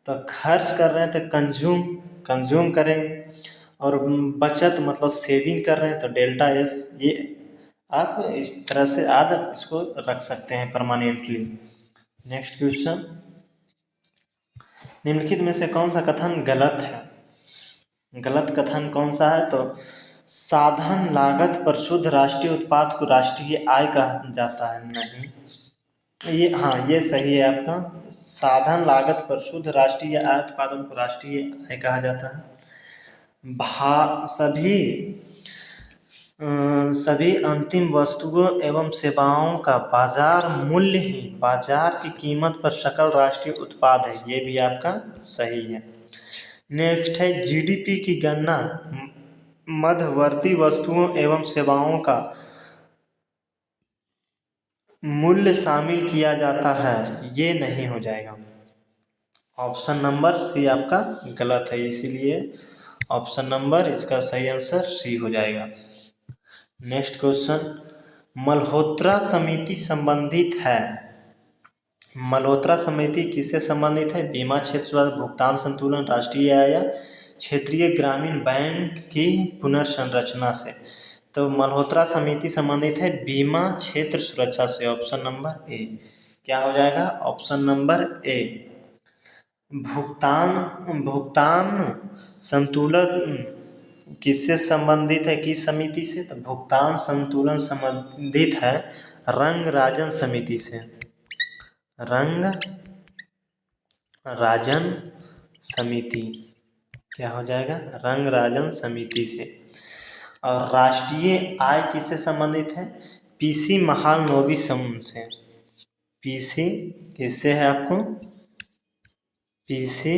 तो खर्च कर रहे हैं तो कंज्यूम करेंगे, और बचत मतलब सेविंग कर रहे हैं तो डेल्टा एस, ये आप इस तरह से आज इसको रख सकते हैं परमानेंटली। नेक्स्ट क्वेश्चन, निम्नलिखित में से कौन सा कथन गलत है? गलत कथन कौन सा है? तो साधन लागत पर शुद्ध राष्ट्रीय उत्पाद को राष्ट्रीय आय कहा जाता है। नहीं, ये हाँ ये सही है आपका, साधन लागत पर शुद्ध राष्ट्रीय आय उत्पादन को राष्ट्रीय आय कहा जाता है। सभी अंतिम वस्तुओं एवं सेवाओं का बाजार मूल्य ही बाजार की कीमत पर सकल राष्ट्रीय उत्पाद है, ये भी आपका सही है। नेक्स्ट है, जीडीपी की गणना मध्यवर्ती वस्तुओं एवं सेवाओं का मूल्य शामिल किया जाता है, ये नहीं हो जाएगा। ऑप्शन नंबर सी आपका गलत है, इसीलिए ऑप्शन नंबर इसका सही आंसर सी हो जाएगा। नेक्स्ट क्वेश्चन, मल्होत्रा समिति संबंधित है। मल्होत्रा समिति किससे संबंधित है? बीमा क्षेत्र भुगतान संतुलन, राष्ट्रीय आय या क्षेत्रीय ग्रामीण बैंक की पुनर्संरचना से। तो मल्होत्रा समिति संबंधित है बीमा क्षेत्र सुरक्षा से, ऑप्शन नंबर ए। क्या हो जाएगा? ऑप्शन नंबर ए। भुगतान संतुलन किससे संबंधित है? किस समिति से? तो भुगतान संतुलन संबंधित है रंगराजन समिति से, रंगराजन समिति। क्या हो जाएगा? रंगराजन समिति से। और राष्ट्रीय आय किससे संबंधित है? पीसी महालनोबिस से। पीसी किससे है आपको? पीसी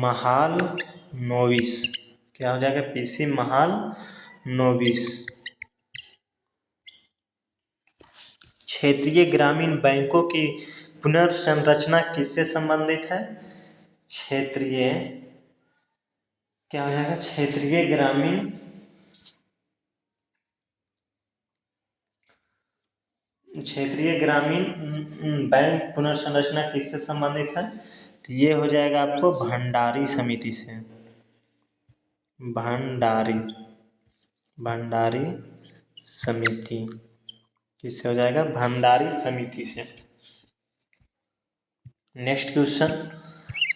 महालनोबिस। क्या हो जाएगा? पीसी महालनोबिस। क्षेत्रीय ग्रामीण बैंकों की पुनर्संरचना किससे संबंधित है? क्षेत्रीय, क्या हो जाएगा? क्षेत्रीय ग्रामीण बैंक पुनर्संरचना किससे संबंधित है? तो ये हो जाएगा आपको भंडारी समिति से। भंडारी समिति किससे हो जाएगा? भंडारी समिति से। नेक्स्ट क्वेश्चन,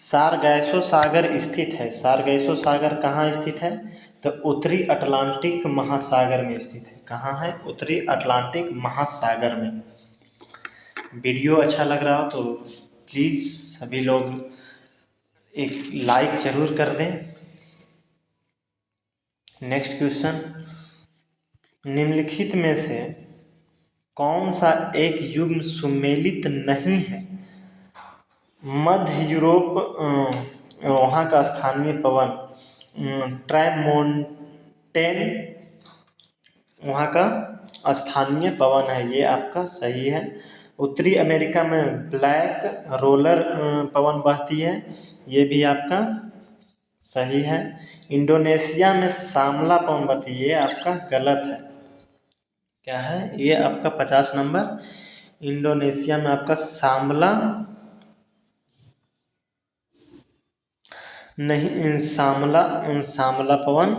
सारगैसो सागर स्थित है। सारगैसो सागर कहाँ स्थित है? तो उत्तरी अटलांटिक महासागर में स्थित है। कहाँ है? उत्तरी अटलांटिक महासागर में। वीडियो अच्छा लग रहा हो तो प्लीज़ सभी लोग एक लाइक जरूर कर दें। नेक्स्ट क्वेश्चन, निम्नलिखित में से कौन सा एक युग्म सुमेलित नहीं है? मध्य यूरोप वहाँ का स्थानीय पवन ट्राइमोंटेन वहाँ का स्थानीय पवन है, ये आपका सही है। उत्तरी अमेरिका में ब्लैक रोलर पवन बहती है, ये भी आपका सही है। इंडोनेशिया में सामला पर्वत, ये आपका गलत है। क्या है ये आपका 50 नंबर। इंडोनेशिया में आपका सामला नहीं, सामला सामला पवन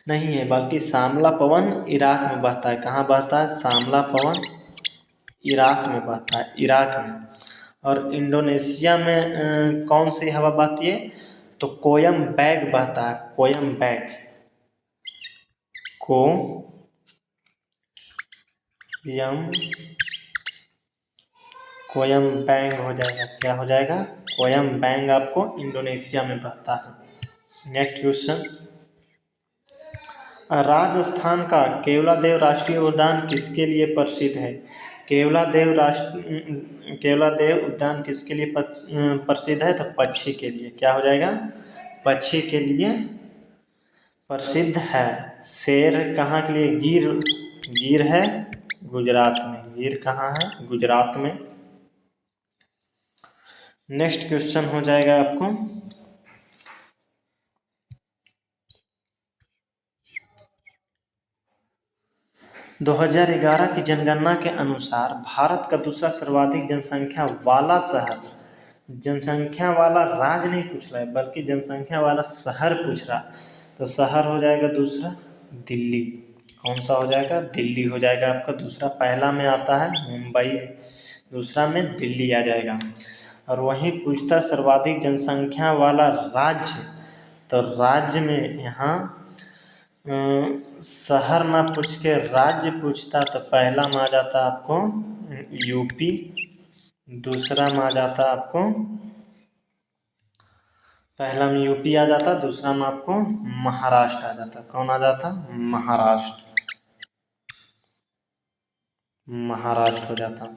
नहीं है, बल्कि सामला पवन इराक में बहता है। कहाँ बहता है सामला पवन? इराक में बहता है, इराक में। और इंडोनेशिया में कौन सी हवा बहती है? तो कोयम बैग बहता है, कोयम बैग। को यम कोयम बैंग हो जाएगा। क्या हो जाएगा? कोयम बैंग आपको इंडोनेशिया में बहता है। नेक्स्ट क्वेश्चन, राजस्थान का केवलादेव राष्ट्रीय उद्यान किसके लिए प्रसिद्ध है? केवलादेव उद्यान किसके लिए प्रसिद्ध है? तो पक्षी के लिए। क्या हो जाएगा? पक्षी के लिए प्रसिद्ध है। शेर कहाँ के लिए? गिर, गिर है गुजरात में। गिर कहाँ है? गुजरात में। नेक्स्ट क्वेश्चन हो जाएगा आपको, 2011 की जनगणना के अनुसार भारत का दूसरा सर्वाधिक जनसंख्या वाला शहर, जनसंख्या वाला राज्य नहीं पूछ रहा है बल्कि जनसंख्या वाला शहर पूछ रहा। तो शहर हो जाएगा दूसरा दिल्ली। कौन सा हो जाएगा? दिल्ली हो जाएगा आपका दूसरा। पहला में आता है मुंबई, दूसरा में दिल्ली आ जाएगा। और वहीं पूछता सर्वाधिक जनसंख्या वाला राज्य, तो राज्य में यहाँ शहर ना पूछ के राज्य पूछता तो पहला में आ जाता आपको यूपी, दूसरा में आ जाता आपको, पहला में यूपी आ जाता, दूसरा में आपको महाराष्ट्र आ जाता। कौन आ जाता? महाराष्ट्र, महाराष्ट्र हो जाता।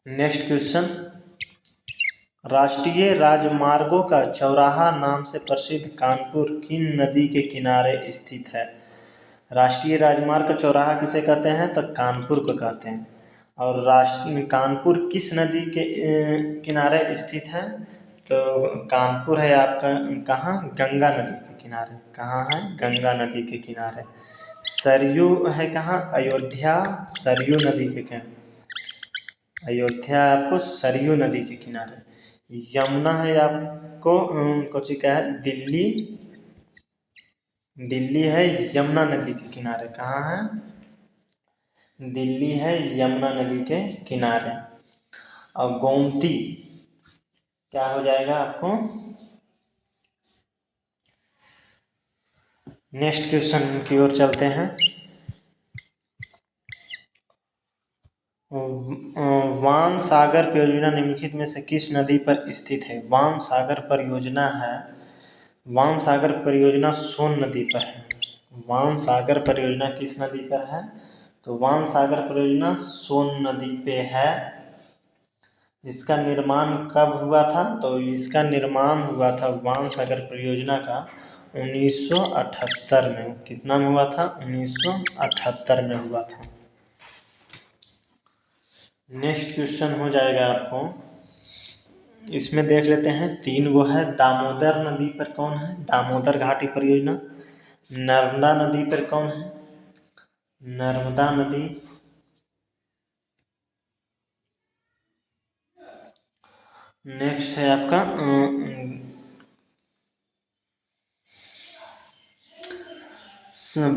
नेक्स्ट क्वेश्चन, राष्ट्रीय राजमार्गों का चौराहा नाम से प्रसिद्ध कानपुर किन नदी के किनारे स्थित है? राष्ट्रीय राजमार्ग का चौराहा किसे कहते हैं? तो कानपुर को कहते हैं। और कानपुर किस नदी के किनारे स्थित है? तो कानपुर है आपका कहाँ? गंगा नदी के किनारे। कहाँ है? गंगा नदी के किनारे। सरयू है कहाँ? अयोध्या, सरयू नदी के किनारे। अयोध्या आपको सरयू नदी के किनारे। यमुना है आपको कोची का है? दिल्ली, दिल्ली है यमुना नदी के किनारे। कहाँ है? दिल्ली है यमुना नदी के किनारे। और गोमती क्या हो जाएगा आपको? नेक्स्ट क्वेश्चन की ओर चलते हैं। वान सागर परियोजना निम्नलिखित में से किस नदी पर स्थित है? वान सागर परियोजना है, वान सागर परियोजना सोन नदी पर है। वान सागर परियोजना किस नदी पर है? तो वान सागर परियोजना सोन नदी पे है। इसका निर्माण कब हुआ था? तो इसका निर्माण हुआ था वान सागर परियोजना का 1978 में। कितना में हुआ था? 1978 में हुआ था। नेक्स्ट क्वेश्चन हो जाएगा आपको, इसमें देख लेते हैं 3 वो है। दामोदर नदी पर कौन है? दामोदर घाटी परियोजना। नर्मदा नदी पर कौन है? नर्मदा नदी। नेक्स्ट है आपका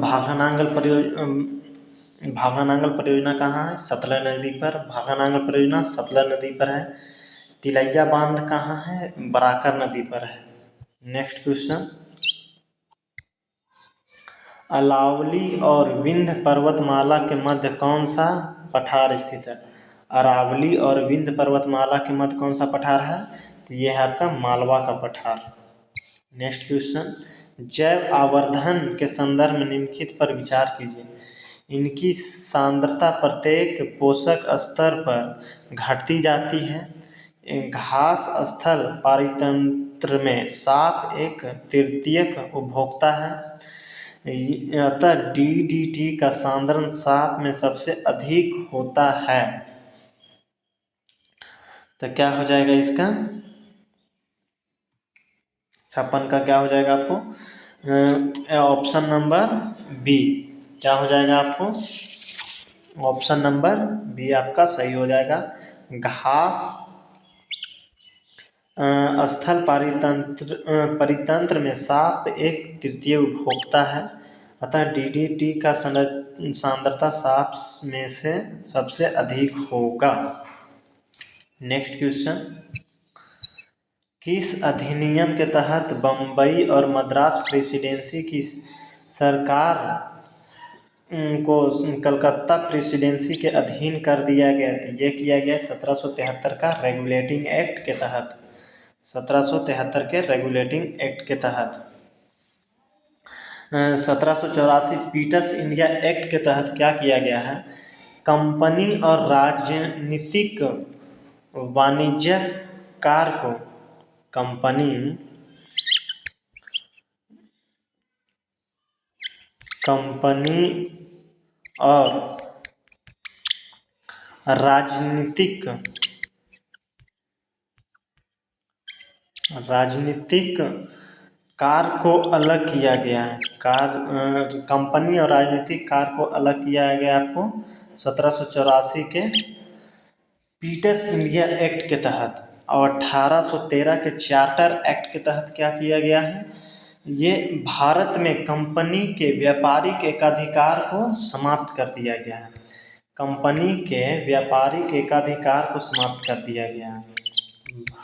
भागनांगल परियोजना। भागनांगल परियोजना कहाँ है? सतलज नदी पर। भागनांगल परियोजना सतलज नदी पर है। तिलैया बांध कहाँ है? बराकर नदी पर है। नेक्स्ट क्वेश्चन, अलावली और विंध्य पर्वतमाला के मध्य कौन सा पठार स्थित है? अरावली और विंध्य पर्वतमाला के मध्य कौन सा पठार है? तो ये है आपका मालवा का पठार। नेक्स्ट क्वेश्चन, जैव आवर्धन के संदर्भ में निम्नलिखित पर विचार कीजिए। इनकी सांद्रता प्रत्येक पोषक स्तर पर घटती जाती है। घास स्थल पारितंत्र में साप एक तृतीयक उपभोक्ता है। अतः डीडीटी का सांद्रण साप में सबसे अधिक होता है। तो क्या हो जाएगा इसका? 56 का क्या हो जाएगा आपको ऑप्शन नंबर बी। क्या हो जाएगा आपको? ऑप्शन नंबर बी आपका सही हो जाएगा। घास स्थल परितंत्र में साप एक तृतीय उपभोक्ता है, अतः डीडीटी का सांद्रता साप में से सबसे अधिक होगा। नेक्स्ट क्वेश्चन, किस अधिनियम के तहत बम्बई और मद्रास प्रेसिडेंसी की सरकार को कलकत्ता प्रेसिडेंसी के अधीन कर दिया गया? ये किया गया 1773 का रेगुलेटिंग एक्ट के तहत। 1773 के रेगुलेटिंग एक्ट के तहत। 1784 पीटर्स इंडिया एक्ट के तहत क्या किया गया है? कंपनी और राजनीतिक वाणिज्यकार को कंपनी और राजनीतिक कार को अलग किया गया है। कंपनी और राजनीतिक कार को अलग किया गया आपको 1784 के पीटर्स इंडिया एक्ट के तहत। और 1813 के चार्टर एक्ट के तहत क्या किया गया है? ये भारत में कंपनी के व्यापारिक एकाधिकार को समाप्त कर दिया गया है। कंपनी के व्यापारिक एकाधिकार को समाप्त कर दिया गया है।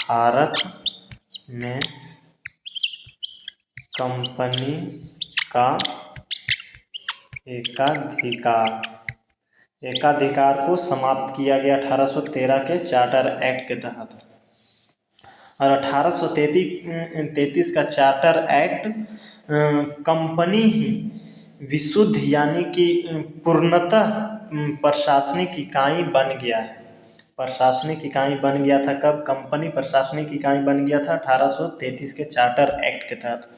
भारत में कंपनी का एकाधिकार को समाप्त किया गया 1813 के चार्टर एक्ट के तहत। और 1833 का चार्टर एक्ट कंपनी ही विशुद्ध यानी कि पूर्णतः प्रशासनिक इकाई बन गया है। प्रशासनिक इकाई बन गया था कब? कंपनी प्रशासनिक इकाई बन गया था 1833 के चार्टर एक्ट के तहत।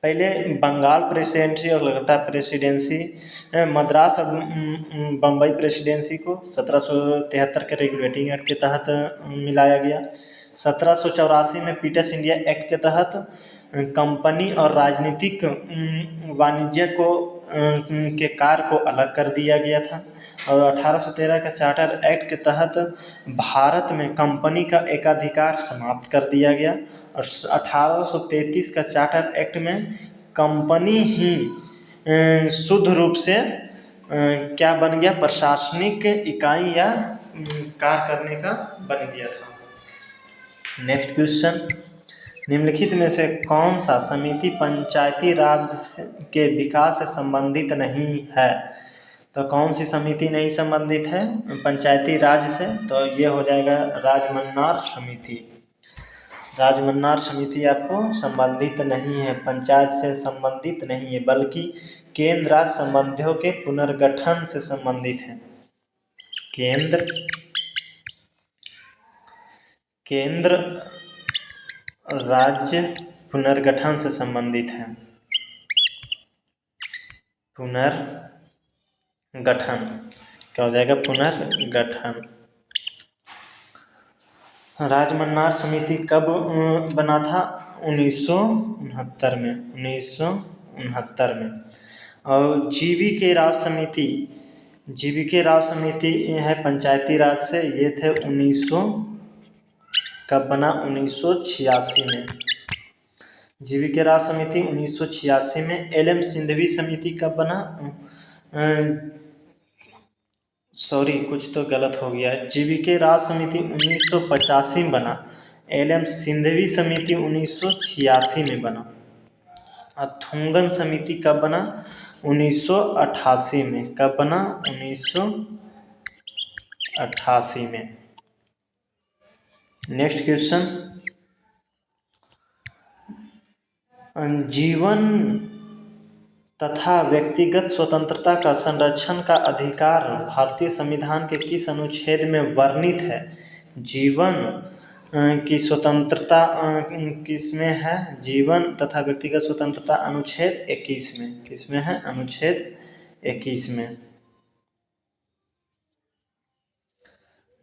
पहले बंगाल प्रेसिडेंसी और कलकत्ता प्रेसिडेंसी, मद्रास और बम्बई प्रेसिडेंसी को 1773 के रेगुलेटिंग एक्ट के तहत मिलाया गया। 1784 में पीटर्स इंडिया एक्ट के तहत कंपनी और राजनीतिक वाणिज्य को के कार्य को अलग कर दिया गया था। और 1813 का चार्टर एक्ट के तहत भारत में कंपनी का एकाधिकार समाप्त कर दिया गया। और 1833 का चार्टर एक्ट में कंपनी ही शुद्ध रूप से क्या बन गया? प्रशासनिक इकाई या कार्य करने का बन गया था। नेक्स्ट क्वेश्चन, निम्नलिखित में से कौन सा समिति पंचायती राज के विकास से संबंधित नहीं है? तो कौन सी समिति नहीं संबंधित है पंचायती राज से? तो ये हो जाएगा राजमन्नार समिति। राजमन्नार समिति आपको संबंधित नहीं है, पंचायत से संबंधित नहीं है, बल्कि केंद्र राज्य संबंधियों के पुनर्गठन से संबंधित है। केंद्र राज्य पुनर्गठन से संबंधित है। पुनर्गठन क्या हो जाएगा? पुनर्गठन। राजमन्नार समिति कब बना था? 1969 में। 1969 में। और जीवीके राव समिति है पंचायती राज से, ये थे 1900 कब बना? 1986 में। जीवीके राव समिति 1986 में। एल.एम. सिंघवी समिति कब बना? सॉरी, कुछ तो गलत हो गया है। जीवीके राव समिति 1985 में बना। एल.एम. सिंघवी समिति 1986 में बना। और थुंगन समिति कब बना? 1988 में। कब बना? 1988 में। नेक्स्ट क्वेश्चन, जीवन तथा व्यक्तिगत स्वतंत्रता का संरक्षण का अधिकार भारतीय संविधान के किस अनुच्छेद में वर्णित है? जीवन की स्वतंत्रता किस में है? जीवन तथा व्यक्तिगत स्वतंत्रता अनुच्छेद 21 में। किस में है? अनुच्छेद 21 में।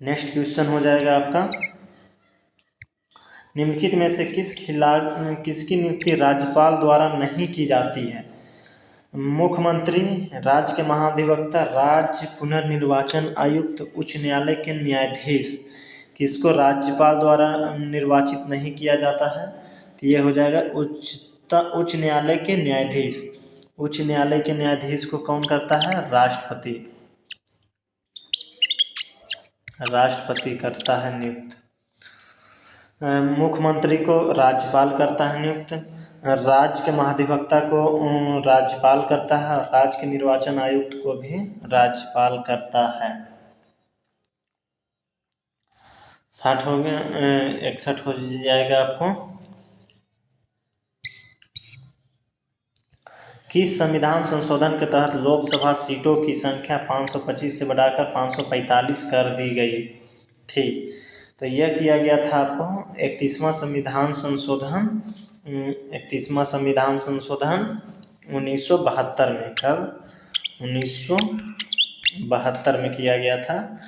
नेक्स्ट क्वेश्चन हो जाएगा आपका, निम्नलिखित में से किसकी नियुक्ति राज्यपाल द्वारा नहीं की जाती है? मुख्यमंत्री, राज्य के महाधिवक्ता, राज्य पुनर्निर्वाचन आयुक्त, उच्च न्यायालय के न्यायाधीश। किसको राज्यपाल द्वारा निर्वाचित नहीं किया जाता है? तो ये हो जाएगा उच्च न्यायालय के न्यायाधीश। उच्च न्यायालय के न्यायाधीश को कौन करता है? राष्ट्रपति। राष्ट्रपति करता है नियुक्त। मुख्यमंत्री को राज्यपाल करता है नियुक्त। राज्य के महाधिवक्ता को राज्यपाल करता है और राज्य के निर्वाचन आयुक्त को भी राज्यपाल करता है। 60 हो गया, 61 हो जाएगा आपको। किस संविधान संशोधन के तहत लोकसभा सीटों की संख्या 525 से बढ़ाकर 545 कर दी गई थी? तो यह किया गया था आपको 31वां संविधान संशोधन 1972 में। कब? 1972 में किया गया था।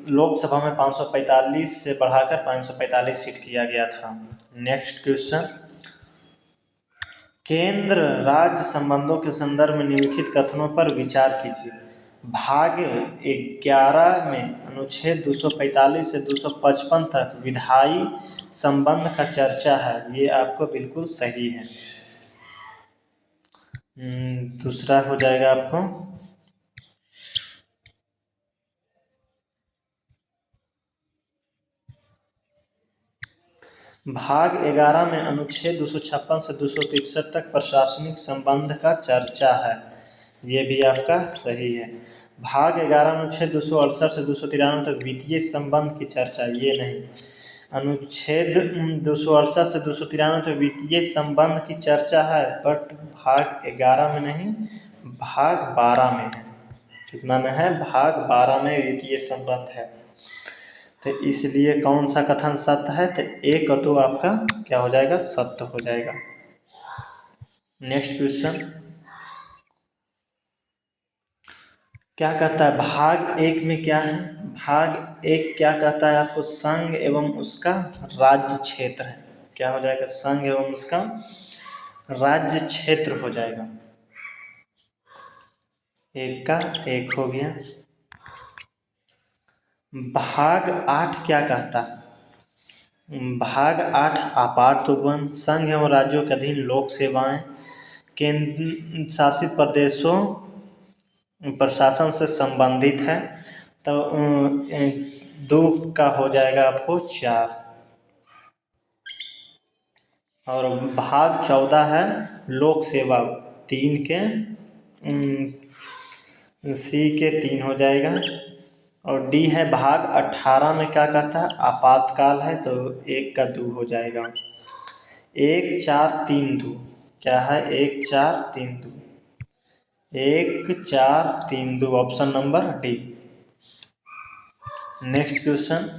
लोकसभा में 545 से बढ़ाकर 545 सीट किया गया था। नेक्स्ट क्वेश्चन, केंद्र राज्य संबंधों के संदर्भ में निम्नलिखित कथनों पर विचार कीजिए। भाग 11 में अनुच्छेद 245 से 255 तक विधायी संबंध का चर्चा है, ये आपको बिल्कुल सही है। दूसरा हो जाएगा आपको भाग 11 में अनुच्छेद 256 से 263 तक प्रशासनिक संबंध का चर्चा है, ये भी आपका सही है। भाग 11 अनुच्छेद 268 से 293 तक वित्तीय संबंध की चर्चा, ये नहीं। अनुच्छेद 268 से 293 तक वित्तीय संबंध की चर्चा है, बट भाग 11 में नहीं, भाग 12 में है। कितना में है? भाग 12 में वित्तीय संबंध है। तो इसलिए कौन सा कथन सत्य है? तो एक तो आपका क्या हो जाएगा? सत्य हो जाएगा। नेक्स्ट क्वेश्चन, क्या कहता है? भाग 1 में क्या है? भाग 1 क्या कहता है आपको? संघ एवं उसका राज्य क्षेत्र है। क्या हो जाएगा? संघ एवं उसका राज्य क्षेत्र हो जाएगा। एक का एक हो गया। भाग 8 क्या कहता है? भाग 8 आपात उपवन, संघ एवं राज्यों के अधीन लोक सेवाएं, केंद्र शासित प्रदेशों प्रशासन से संबंधित है। तो 2 का हो जाएगा आपको 4। और भाग 14 है लोक सेवा, 3 के सी के 3 हो जाएगा। और डी है भाग 18 में क्या कहता है? आपातकाल है, तो 1 का 2 हो जाएगा। 1 4 3 2 क्या है? 1 4 3 2 1 4 3 2 option number D. Next question,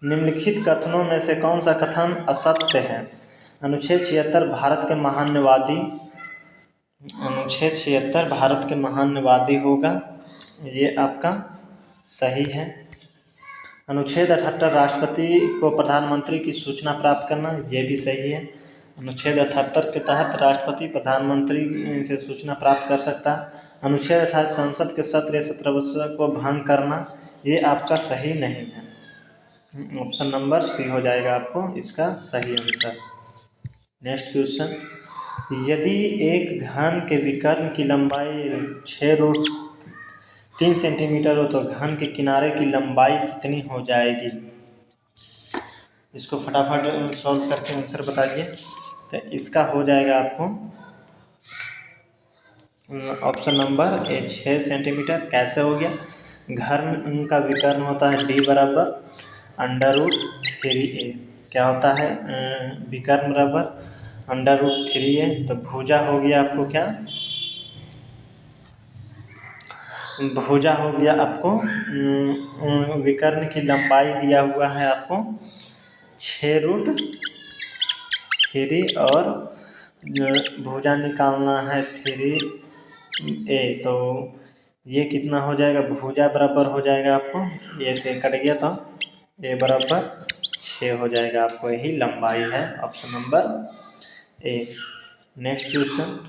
निम्नलिखित कथनों में से कौन सा कथन असत्य है? अनुच्छेद 76 भारत के महान्यवादी, अनुच्छेद 76 भारत के महान्यवादी होगा, ये आपका सही है। अनुच्छेद 78 राष्ट्रपति को प्रधानमंत्री की सूचना प्राप्त करना, ये भी सही है। अनुच्छेद 78 के तहत राष्ट्रपति प्रधानमंत्री से सूचना प्राप्त कर सकता है। अनुच्छेद 28 संसद के सत्र या सत्रावसर को भंग करना, ये आपका सही नहीं है। ऑप्शन नंबर सी हो जाएगा आपको इसका सही आंसर। नेक्स्ट क्वेश्चन, यदि एक घन के विकर्ण की लंबाई 6√3 सेंटीमीटर हो तो घन के किनारे की लंबाई कितनी हो जाएगी? इसको फटाफट सॉल्व करके आंसर बताइए। तो इसका हो जाएगा आपको ऑप्शन नंबर ए 6 सेंटीमीटर। कैसे हो गया? घन का विकर्ण होता है डी बराबर √3a। क्या होता है? विकर्ण बराबर √3a। तो भुजा हो गया आपको क्या? भुजा हो गया आपको विकर्ण की लंबाई दिया हुआ है आपको 6√3 और भुजा निकालना है 3a। तो ये कितना हो जाएगा? भुजा बराबर हो जाएगा आपको, ये से कट गया तो a बराबर 6 हो जाएगा आपको, यही लंबाई है। Option number A. Next question,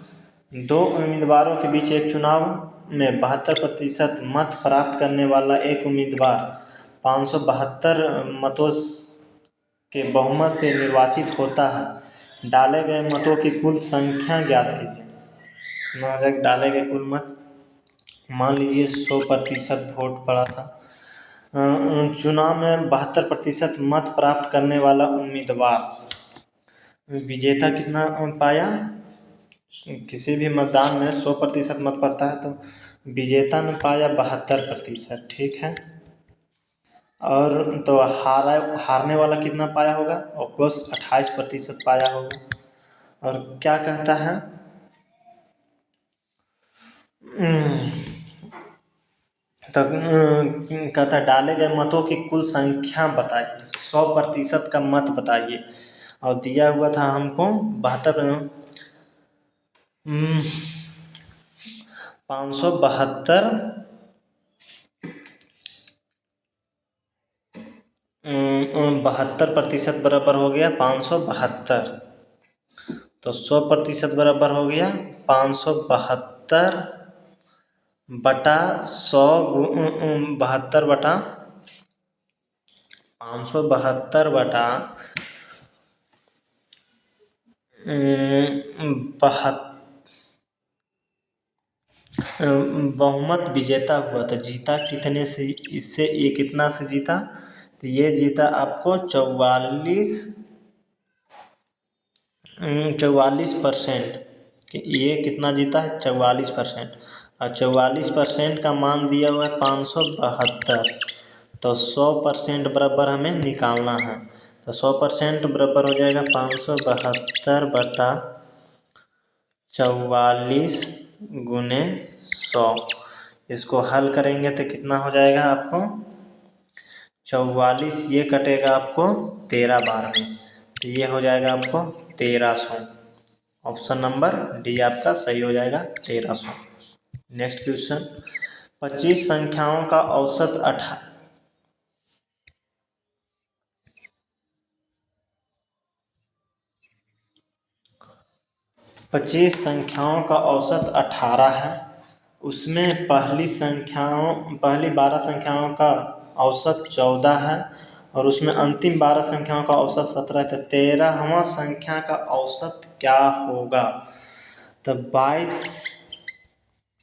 दो उम्मीदवारों के बीच एक चुनाव में 72% मत प्राप्त करने वाला एक उम्मीदवार 572 मतों के बहुमत से निर्वाचित होता है। डाले गए मतों की कुल संख्या ज्ञात कीजिए। डाले गए कुल मत, मान लीजिए 100% वोट पड़ा था। चुनाव में 72% मत प्राप्त करने वाला उम्मीदवार विजेता कितना पाया? किसी भी मतदान में 100% मत पड़ता है, तो विजेता ने पाया 72%। ठीक है। और तो हारने वाला कितना पाया होगा? ऑफकोर्स 28% पाया होगा। और क्या कहता है? तो कहता है डाले गए मतों की कुल संख्या बताइए, 100% का मत बताइए। और दिया हुआ था हमको 72 572 72% बराबर हो गया 572। तो 100% बराबर हो गया 572 बटा 100 72 बटा 572 बटा 72 बहुमत विजेता हुआ, तो जीता कितने से? इससे ये कितना से जीता? तो ये जीता आपको 44%। कि ये कितना जीता है? 44%। और 44% का मान दिया हुआ है 572। तो 100% बराबर हमें निकालना है। तो 100% बराबर हो जाएगा 572 बटा 44 गुने 100। इसको हल करेंगे तो कितना हो जाएगा आपको? 44 ये कटेगा आपको 13 बार में, तो ये हो जाएगा आपको 1300। ऑप्शन नंबर डी आपका सही हो जाएगा, 1300। नेक्स्ट क्वेश्चन, 25 संख्याओं का औसत 25 संख्याओं का औसत 18 है। उसमें पहली 12 संख्याओं का औसत 14 है, और उसमें अंतिम 12 संख्याओं का औसत 17 है। तो 13वां संख्या का औसत क्या होगा? तो 22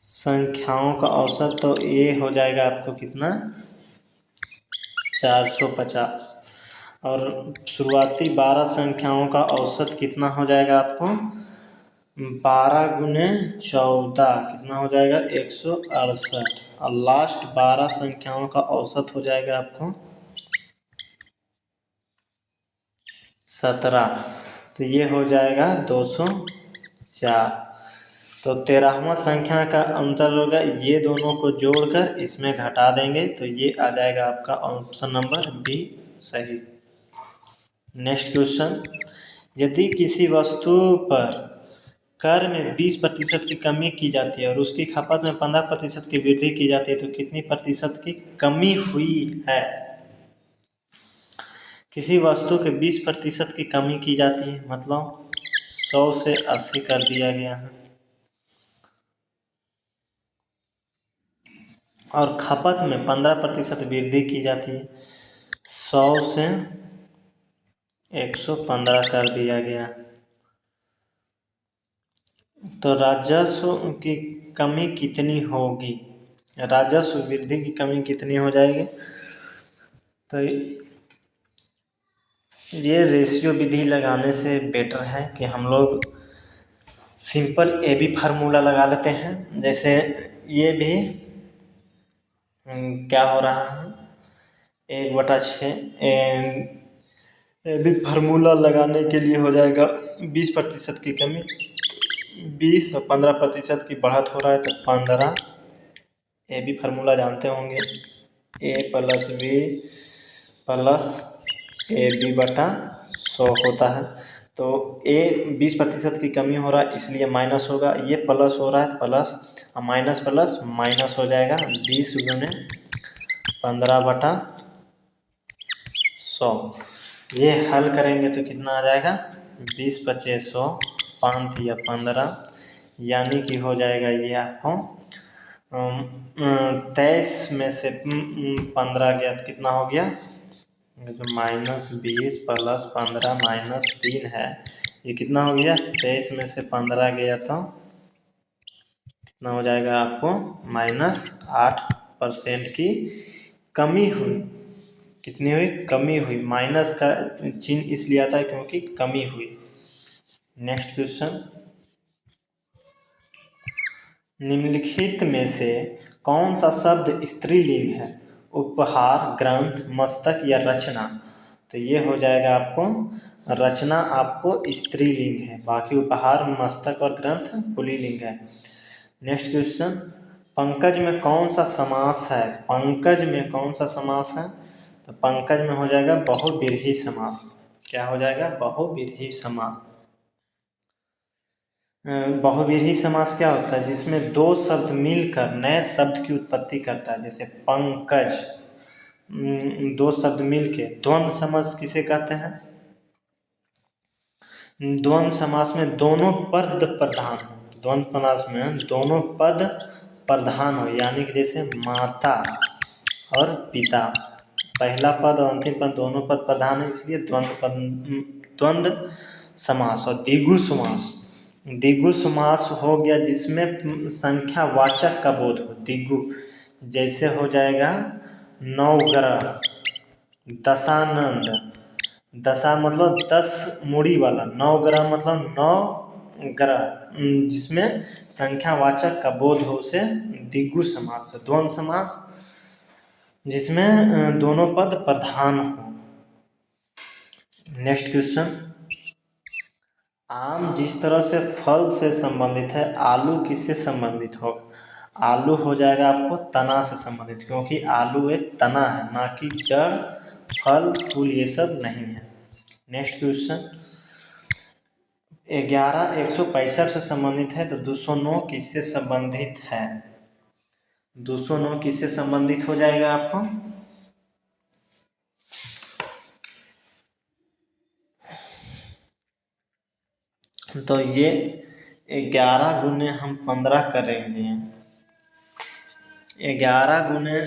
संख्याओं का औसत, तो ये हो जाएगा आपको कितना? 450। और शुरुआती 12 संख्याओं का औसत कितना हो जाएगा आपको? 12 गुने 14 कितना हो जाएगा? 168। और लास्ट 12 संख्याओं का औसत हो जाएगा आपको 17। तो ये हो जाएगा 204। तो 13वां संख्या का अंतर होगा, ये दोनों को जोड़कर इसमें घटा देंगे, तो ये आ जाएगा आपका ऑप्शन नंबर बी सही। नेक्स्ट क्वेश्चन, यदि किसी वस्तु पर कर में 20% की कमी की जाती है और उसकी खपत में 15% की वृद्धि की जाती है, तो कितनी प्रतिशत की कमी हुई है? किसी वस्तु के 20% की कमी की जाती है, मतलब 100 से 80 कर दिया गया है, और खपत में 15% वृद्धि की जाती है, 100 से 115 कर दिया गया। तो राजस्व की कमी कितनी होगी? राजस्व वृद्धि की कमी कितनी हो जाएगी? तो ये रेशियो विधि लगाने से बेटर है कि हम लोग सिंपल ए बी फार्मूला लगा लेते हैं। जैसे ये भी क्या हो रहा है, 1/6 ए बी फार्मूला लगाने के लिए हो जाएगा 20% की कमी, 20 और 15% की बढ़त हो रहा है, तो 15। ए बी फार्मूला जानते होंगे, A plus B plus A B बटा 100 होता है। तो ए 20% की कमी हो रहा है इसलिए माइनस होगा, ये प्लस हो रहा है प्लस, माइनस प्लस माइनस हो जाएगा 20 गुने 15/100। ये हल करेंगे तो कितना आ जाएगा, 20 पच्चीस 100, 5 या 15, यानी कि हो जाएगा ये आपको 23 में से 15 गया तो कितना हो गया, जो -20 प्लस 15 -3 है, ये कितना हो गया, 23 में से 15 गया तो कितना हो जाएगा आपको -8% की कमी हुई। कितनी हुई, कमी हुई। माइनस का चिन्ह इसलिए आता है क्योंकि कमी हुई। नेक्स्ट क्वेश्चन, निम्नलिखित में से कौन सा शब्द स्त्रीलिंग है, उपहार, ग्रंथ, मस्तक या रचना। तो ये हो जाएगा आपको, रचना आपको स्त्रीलिंग है, बाकी उपहार, मस्तक और ग्रंथ पुल्लिंग है। नेक्स्ट क्वेश्चन, पंकज में कौन सा समास है, पंकज में कौन सा समास है, तो पंकज में हो जाएगा बहुव्रीहि समास। क्या हो जाएगा, बहुव्रीहि समास। बहुव्रीहि समास क्या होता है, जिसमें दो शब्द मिलकर नए शब्द की उत्पत्ति करता है। जैसे पंकज, दो शब्द मिलके, द्वंद्व समास किसे कहते हैं, द्वंद्व समास में दोनों पद प्रधान हो, द्वंद्व समास में दोनों पद प्रधान हो, यानी कि जैसे माता और पिता, पहला पद और अंतिम पद दोनों पद प्रधान है, इसलिए द्वंद्व समास। और द्विगु समास, द्विगु समास हो गया जिसमें संख्यावाचक का बोध हो, द्विगु। जैसे हो जाएगा नवग्रह, दशानंद, दशा मतलब 10 मूड़ी वाला, नवग्रह मतलब 9 ग्रह, जिसमें संख्यावाचक का बोध हो उसे द्विगु समास। द्वंद्व समास जिसमें दोनों पद प्रधान हो। नेक्स्ट क्वेश्चन, आम जिस तरह से फल से संबंधित है, आलू किससे संबंधित होगा, आलू हो जाएगा आपको तना से संबंधित, क्योंकि आलू एक तना है, ना कि जड़, फल, फूल ये सब नहीं है। नेक्स्ट क्वेश्चन, 11 165 से संबंधित है, तो 209 किससे संबंधित है, 209 किससे संबंधित हो जाएगा आपको, तो ये 11 गुने हम 15 करेंगे, 11 गुने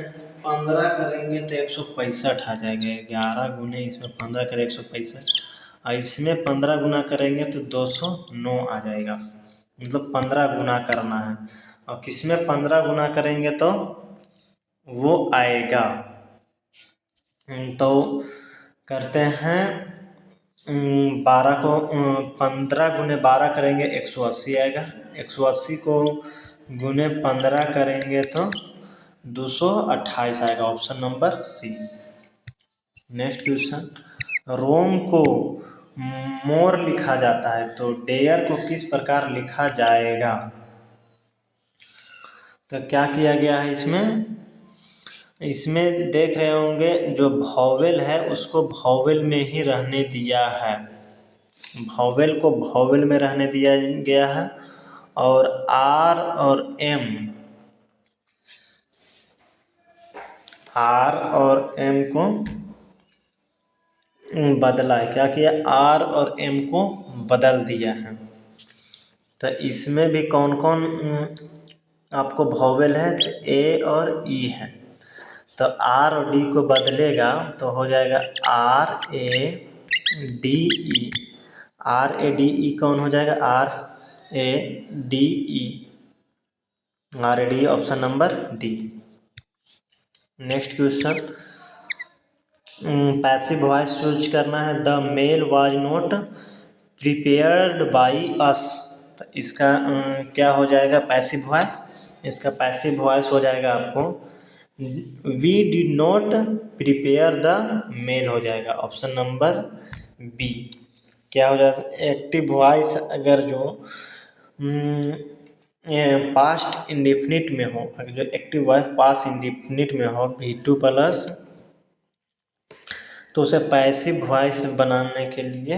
15 करेंगे तो 165 आ जाएगा। 11 गुने इसमें 15 करें 165, और इसमें 15 गुना करेंगे तो 209 आ जाएगा। मतलब 15 गुना करना है, और किसमें 15 गुना करेंगे तो वो आएगा। तो करते हैं 12 को 15 गुने 12 करेंगे 180 आएगा, 180 को गुने 15 करेंगे तो 228 आएगा, option number C. Next question, Rome को मोर लिखा जाता है, तो डेयर को किस प्रकार लिखा जाएगा, तो क्या किया गया है इसमें, इसमें देख रहे होंगे जो वॉवेल है उसको वॉवेल में ही रहने दिया है, वॉवेल को वॉवेल में रहने दिया गया है, और आर और एम को बदला है। क्या किया, आर और एम को बदल दिया है। तो इसमें भी कौन कौन आपको वॉवेल है, तो ए और ई है, तो आर और डी को बदलेगा तो हो जाएगा R A D E, R A D E कौन हो जाएगा, R A D E, R A D, option number D. Next question, passive voice choose करना है, the mail was not prepared by us, तो इसका क्या हो जाएगा पैसिव वॉइस, इसका पैसिव वॉइस हो जाएगा आपको we did not prepare the mail हो जाएगा, ऑप्शन नंबर बी। क्या हो जाएगा, एक्टिव वॉइस अगर जो पास्ट इंडेफिनिट में हो, अगर जो एक्टिव वॉइस पास्ट इंडेफिनिट में हो V2 प्लस, तो उसे पैसिव वॉइस बनाने के लिए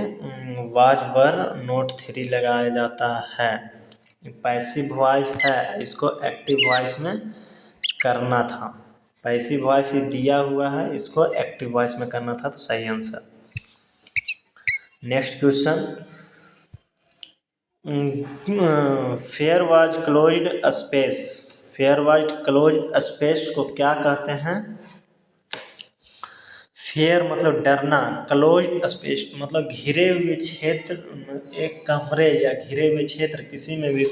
वाज वर नोट 3 लगाया जाता है। पैसिव वॉइस है, इसको एक्टिव वॉइस में करना था, पैसिव वॉइस दिया हुआ है, इसको एक्टिव वॉइस में करना था, तो सही answer. Next question, fair was closed space, fair was closed space को क्या कहते हैं? फेयर मतलब डरना, क्लोज्ड स्पेस मतलब घिरे हुए क्षेत्र, एक कमरे या घिरे हुए क्षेत्र, किसी में भी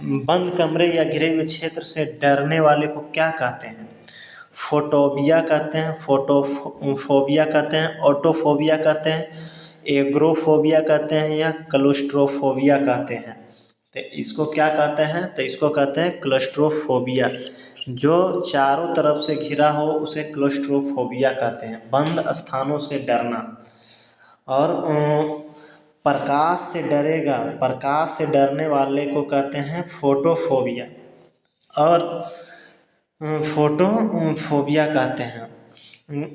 बंद कमरे या घिरे हुए क्षेत्र से डरने वाले को क्या कहते हैं? फोटोबिया कहते हैं, फोटोफोबिया कहते हैं, ऑटोफोबिया कहते हैं, एग्रोफोबिया कहते हैं, या क्लोस्ट्रोफोबिया कहते हैं? तो इसको क्या कहते हैं? तो इसको कहते हैं क्लोस्ट्रोफोबिया। जो चारों तरफ से घिरा हो उसे क्लोस्ट्रोफोबिया कहते हैं, बंद स्थानों से डरना। और प्रकाश से डरेगा, प्रकाश से डरने वाले को कहते हैं फोटोफोबिया। और फोटोफोबिया कहते हैं,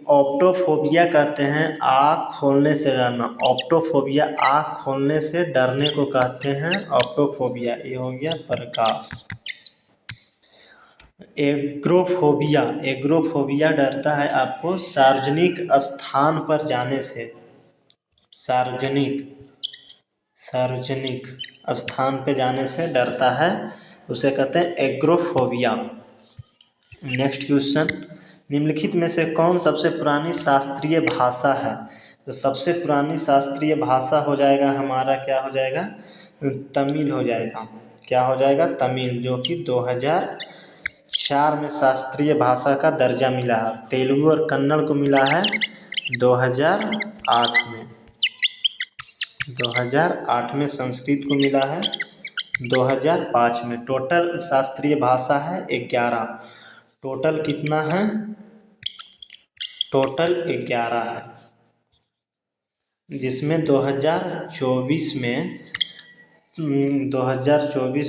ऑप्टोफोबिया कहते हैं आँख खोलने से डरना, ऑप्टोफोबिया आँख खोलने से डरने को कहते हैं ऑप्टोफोबिया। ये हो गया प्रकाश। एग्रोफोबिया, एग्रोफोबिया डरता है आपको सार्वजनिक स्थान पर जाने से, सार्वजनिक स्थान पे जाने से डरता है, उसे कहते हैं एग्रोफोबिया। नेक्स्ट क्वेश्चन, निम्नलिखित में से कौन सबसे पुरानी शास्त्रीय भाषा है? तो सबसे पुरानी शास्त्रीय भाषा हो जाएगा हमारा, क्या हो जाएगा? तमिल हो जाएगा। क्या हो जाएगा? तमिल, जो कि 2004 में शास्त्रीय भाषा का दर्जा मिला है। तेलुगु और कन्नड़ को मिला है 2008 में। 2008 में संस्कृत को मिला है 2005 में। टोटल शास्त्रीय भाषा है 11। टोटल कितना है? टोटल 11 है, जिसमें 2024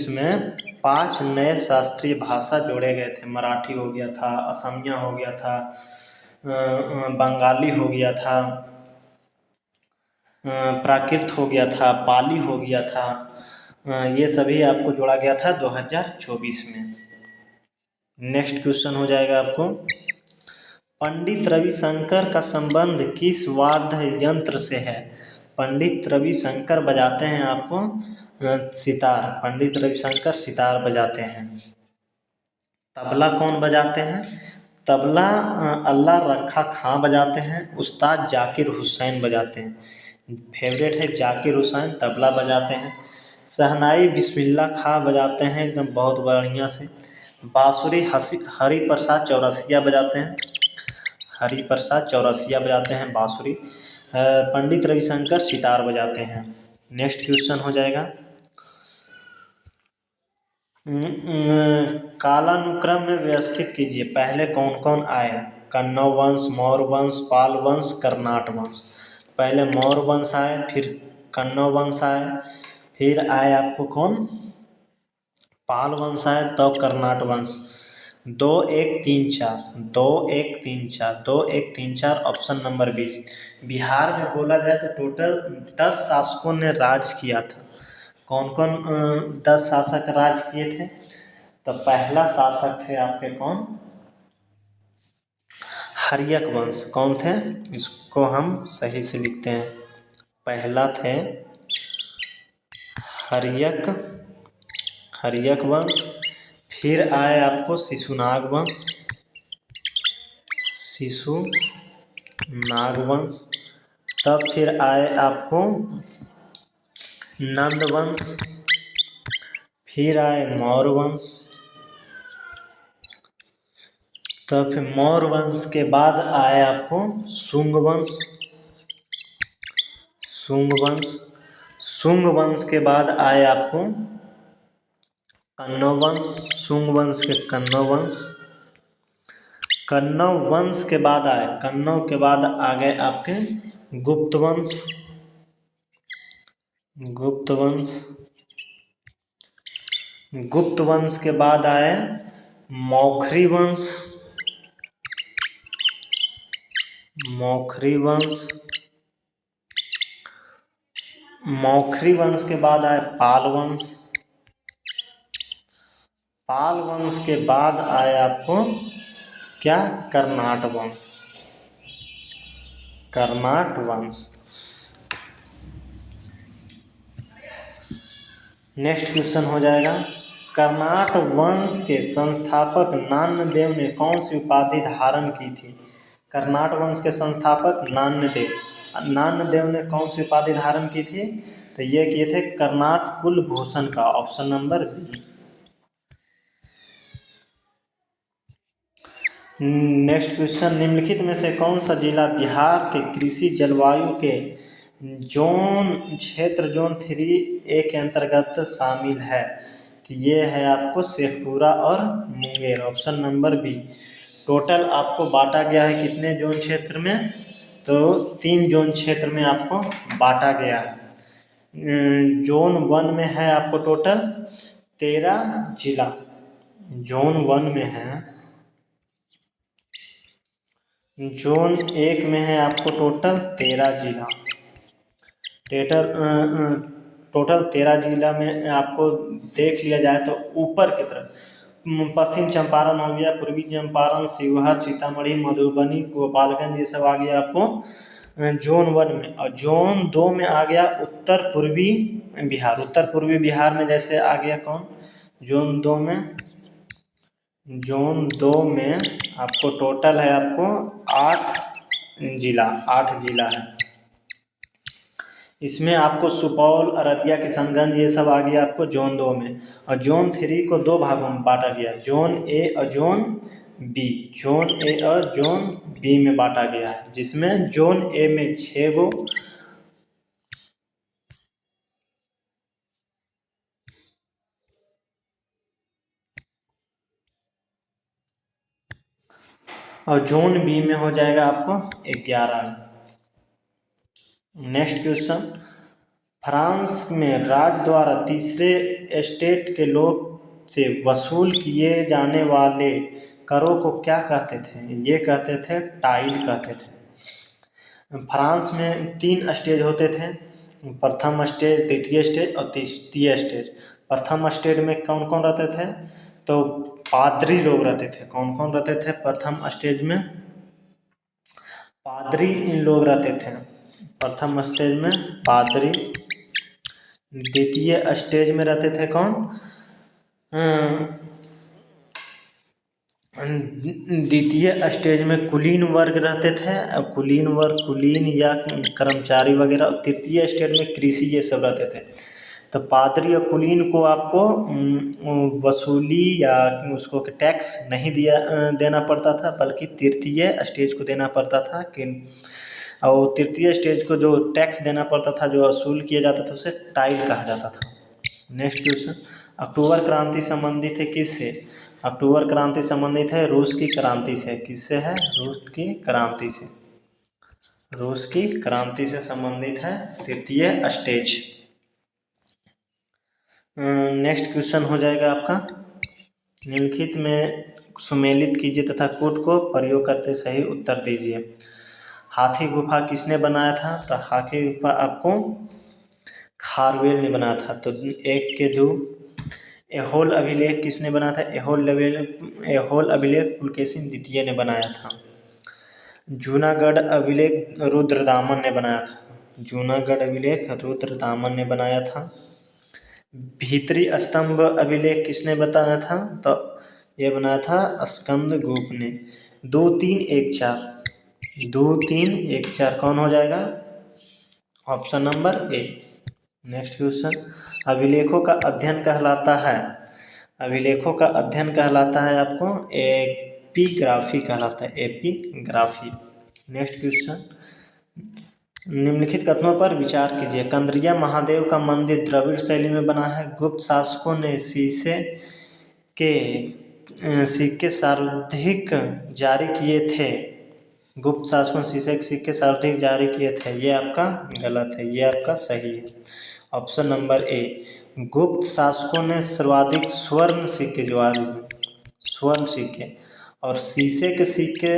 में 5 नए शास्त्रीय भाषा जोड़े गए थे। मराठी हो गया था, असमिया हो गया था, बंगाली हो गया था, प्राकृत हो गया था, पाली हो गया था। ये सभी आपको जोड़ा गया था 2024 में। नेक्स्ट क्वेश्चन हो जाएगा आपको, पंडित रविशंकर का संबंध किस वाद्य यंत्र से है? पंडित रविशंकर बजाते हैं आपको सितार, पंडित रविशंकर सितार बजाते हैं। तबला कौन बजाते हैं? तबला अल्लाह रखा खां बजाते हैं, उस्ताद जाकिर हुसैन बजाते हैं। फेवरेट है जाकिर हुसैन, तबला बजाते हैं। शहनाई बिस्मिल्लाह खां बजाते हैं एकदम बहुत बढ़िया से। बांसुरी हरि प्रसाद चौरसिया बजाते हैं, हरि प्रसाद चौरसिया बजाते हैं बांसुरी। पंडित रविशंकर सितार बजाते हैं। नेक्स्ट क्वेश्चन हो जाएगा, कालानुक्रम में व्यवस्थित कीजिए, पहले कौन कौन आए? कन्नौ वंश, मौर्य वंश, पाल वंश, कर्नाट वंश। पहले मौर्य वंश आए, फिर कन्नौ वंश आए, फिर आए आपको कौन? पाल वंश आए, तब कर्नाट वंश। 2 1 3 4, 2 1 3 4, 2 1 3 4, ऑप्शन नंबर बी। बिहार में बोला जाए तो टोटल 10 शासकों ने राज किया था। कौन कौन 10 शासक राज किए थे? तो पहला शासक थे आपके कौन? हर्यक वंश। कौन थे? इसको हम सही से लिखते हैं, पहला थे हर्यक वंश। फिर आए आपको शिशुनाग वंश, शिशुनाग वंश। तब फिर आए आपको नंद वंश, फिर आए मौर्य वंश। तब फिर मौर्य वंश के बाद आए आपको शुंग वंश, शुंग वंश के बाद आए आपको कन्नौ वंश, शुंग वंश के कन्नौ वंश। कन्नौ वंश के बाद आए, कन्नौ के बाद आ गए आपके गुप्त वंश, गुप्त वंश के बाद आए मौखरी वंश, मौखरी वंश के बाद आए पाल वंश, पाल वंश के बाद आए आपको क्या? कर्नाट वंश, कर्नाट वंश। नेक्स्ट क्वेश्चन हो जाएगा, कर्नाट वंश के संस्थापक नान्यदेव ने कौन सी उपाधि धारण की थी? कर्नाट वंश के संस्थापक नान्यदेव, नान्यदेव ने कौन सी उपाधि धारण की थी? तो ये किए थे कर्नाट कुलभूषण का, option number B. Next question, निम्नलिखित में से कौन सा जिला बिहार के कृषि जलवायु के क्षेत्र जोन 3A के अंतर्गत शामिल है? तो ये है आपको शेखपुरा और Munger, option number B. Total आपको बांटा गया है कितने जोन क्षेत्र में? तो 3 जोन क्षेत्र में आपको बांटा गया है। जोन 1 में है आपको टोटल 13 जिला, जोन 1 में है। जोन 1 में है आपको टोटल 13 जिला, टोटल 13 जिला में आपको देख लिया जाए तो ऊपर की तरफ पश्चिम चंपारण हो गया, पूर्वी चंपारण, शिवहर, सीतामढ़ी, मधुबनी, गोपालगंज, ये सब आ गया आपको जोन 1 में। और जोन 2 में आ गया उत्तर पूर्वी बिहार। उत्तर पूर्वी बिहार में जैसे आ गया कौन? जोन 2 में, जोन 2 में आपको टोटल है आपको 8 जिला है। इसमें आपको सुपौल, अररिया, किशनगंज ये सब आ गया आपको जोन 2 में। और जोन 3 को 2 भागों में बांटा गया, जोन ए और जोन बी। जोन ए और जोन बी में बांटा गया है, जिसमें जोन ए में 6 गो, और जोन बी में हो जाएगा आपको 11। नेक्स्ट क्वेश्चन, फ्रांस में राज्य द्वारा तीसरे स्टेट के लोग से वसूल किए जाने वाले करों को क्या कहते थे? ये कहते थे टाइल कहते थे। फ्रांस में 3 स्टेज होते थे, प्रथम स्टेज, द्वितीय स्टेज और तृतीय स्टेज। प्रथम स्टेज में कौन कौन रहते थे? तो पादरी लोग रहते थे। कौन कौन रहते थे प्रथम स्टेज में? पादरी लोग रहते थे प्रथम स्टेज में, पादरी। द्वितीय स्टेज में रहते थे कौन? द्वितीय स्टेज में कुलीन वर्ग रहते थे, कुलीन वर्ग, कुलीन या कर्मचारी वगैरह। तृतीय स्टेज में कृषि ये सब रहते थे। तो पादरी और कुलीन को आपको वसूली या उसको टैक्स नहीं देना पड़ता था, बल्कि तृतीय स्टेज को देना पड़ता था। और तृतीय स्टेज को जो टैक्स देना पड़ता था, जो वसूल किया जाता था, उसे टाइल कहा जाता था। नेक्स्ट क्वेश्चन, अक्टूबर क्रांति संबंधित है किससे? अक्टूबर क्रांति संबंधित है रूस की क्रांति से। किससे है? रूस की क्रांति से। रूस की क्रांति से संबंधित है तृतीय स्टेज। नेक्स्ट क्वेश्चन हो जाएगा आपका, निम्नलिखित में सुमेलित कीजिए तथा कूट को प्रयोग करते सही उत्तर दीजिए। हाथी गुफा किसने बनाया था? तो हाथी गुफा आपको खारवेल ने बनाया था। तो 1 के 2। एहोल अभिलेख किसने बनाया था? एहोल अभिलेख पुलकेशिन द्वितीय ने बनाया था। जूनागढ़ अभिलेख रुद्रदामन ने बनाया था। जूनागढ़ अभिलेख रुद्रदामन ने बनाया था। भीतरी स्तंभ अभिलेख किसने बताया था? तो ये बनाया था स्कंदगुप्त ने। 2 3 1 4, 2 3 1 4 कौन हो जाएगा? Option number A. Next question, अभिलेखों का अध्ययन कहलाता है, अभिलेखों का अध्ययन कहलाता है आपको एपिग्राफी कहलाता है, एपिग्राफी। नेक्स्ट क्वेश्चन, निम्नलिखित कथनों पर विचार कीजिए। कंदरिया महादेव का मंदिर द्रविड़ शैली में बना है। गुप्त शासकों ने शीशे के सिक्के सर्वाधिक जारी किए थे। गुप्त शासकों ने शीशे के सिक्के सर्वाधिक जारी किए थे। ये आपका गलत है, ये आपका सही है, ऑप्शन नंबर ए। गुप्त शासकों ने सर्वाधिक स्वर्ण सिक्के जारी, स्वर्ण सिक्के, और शीशे के सिक्के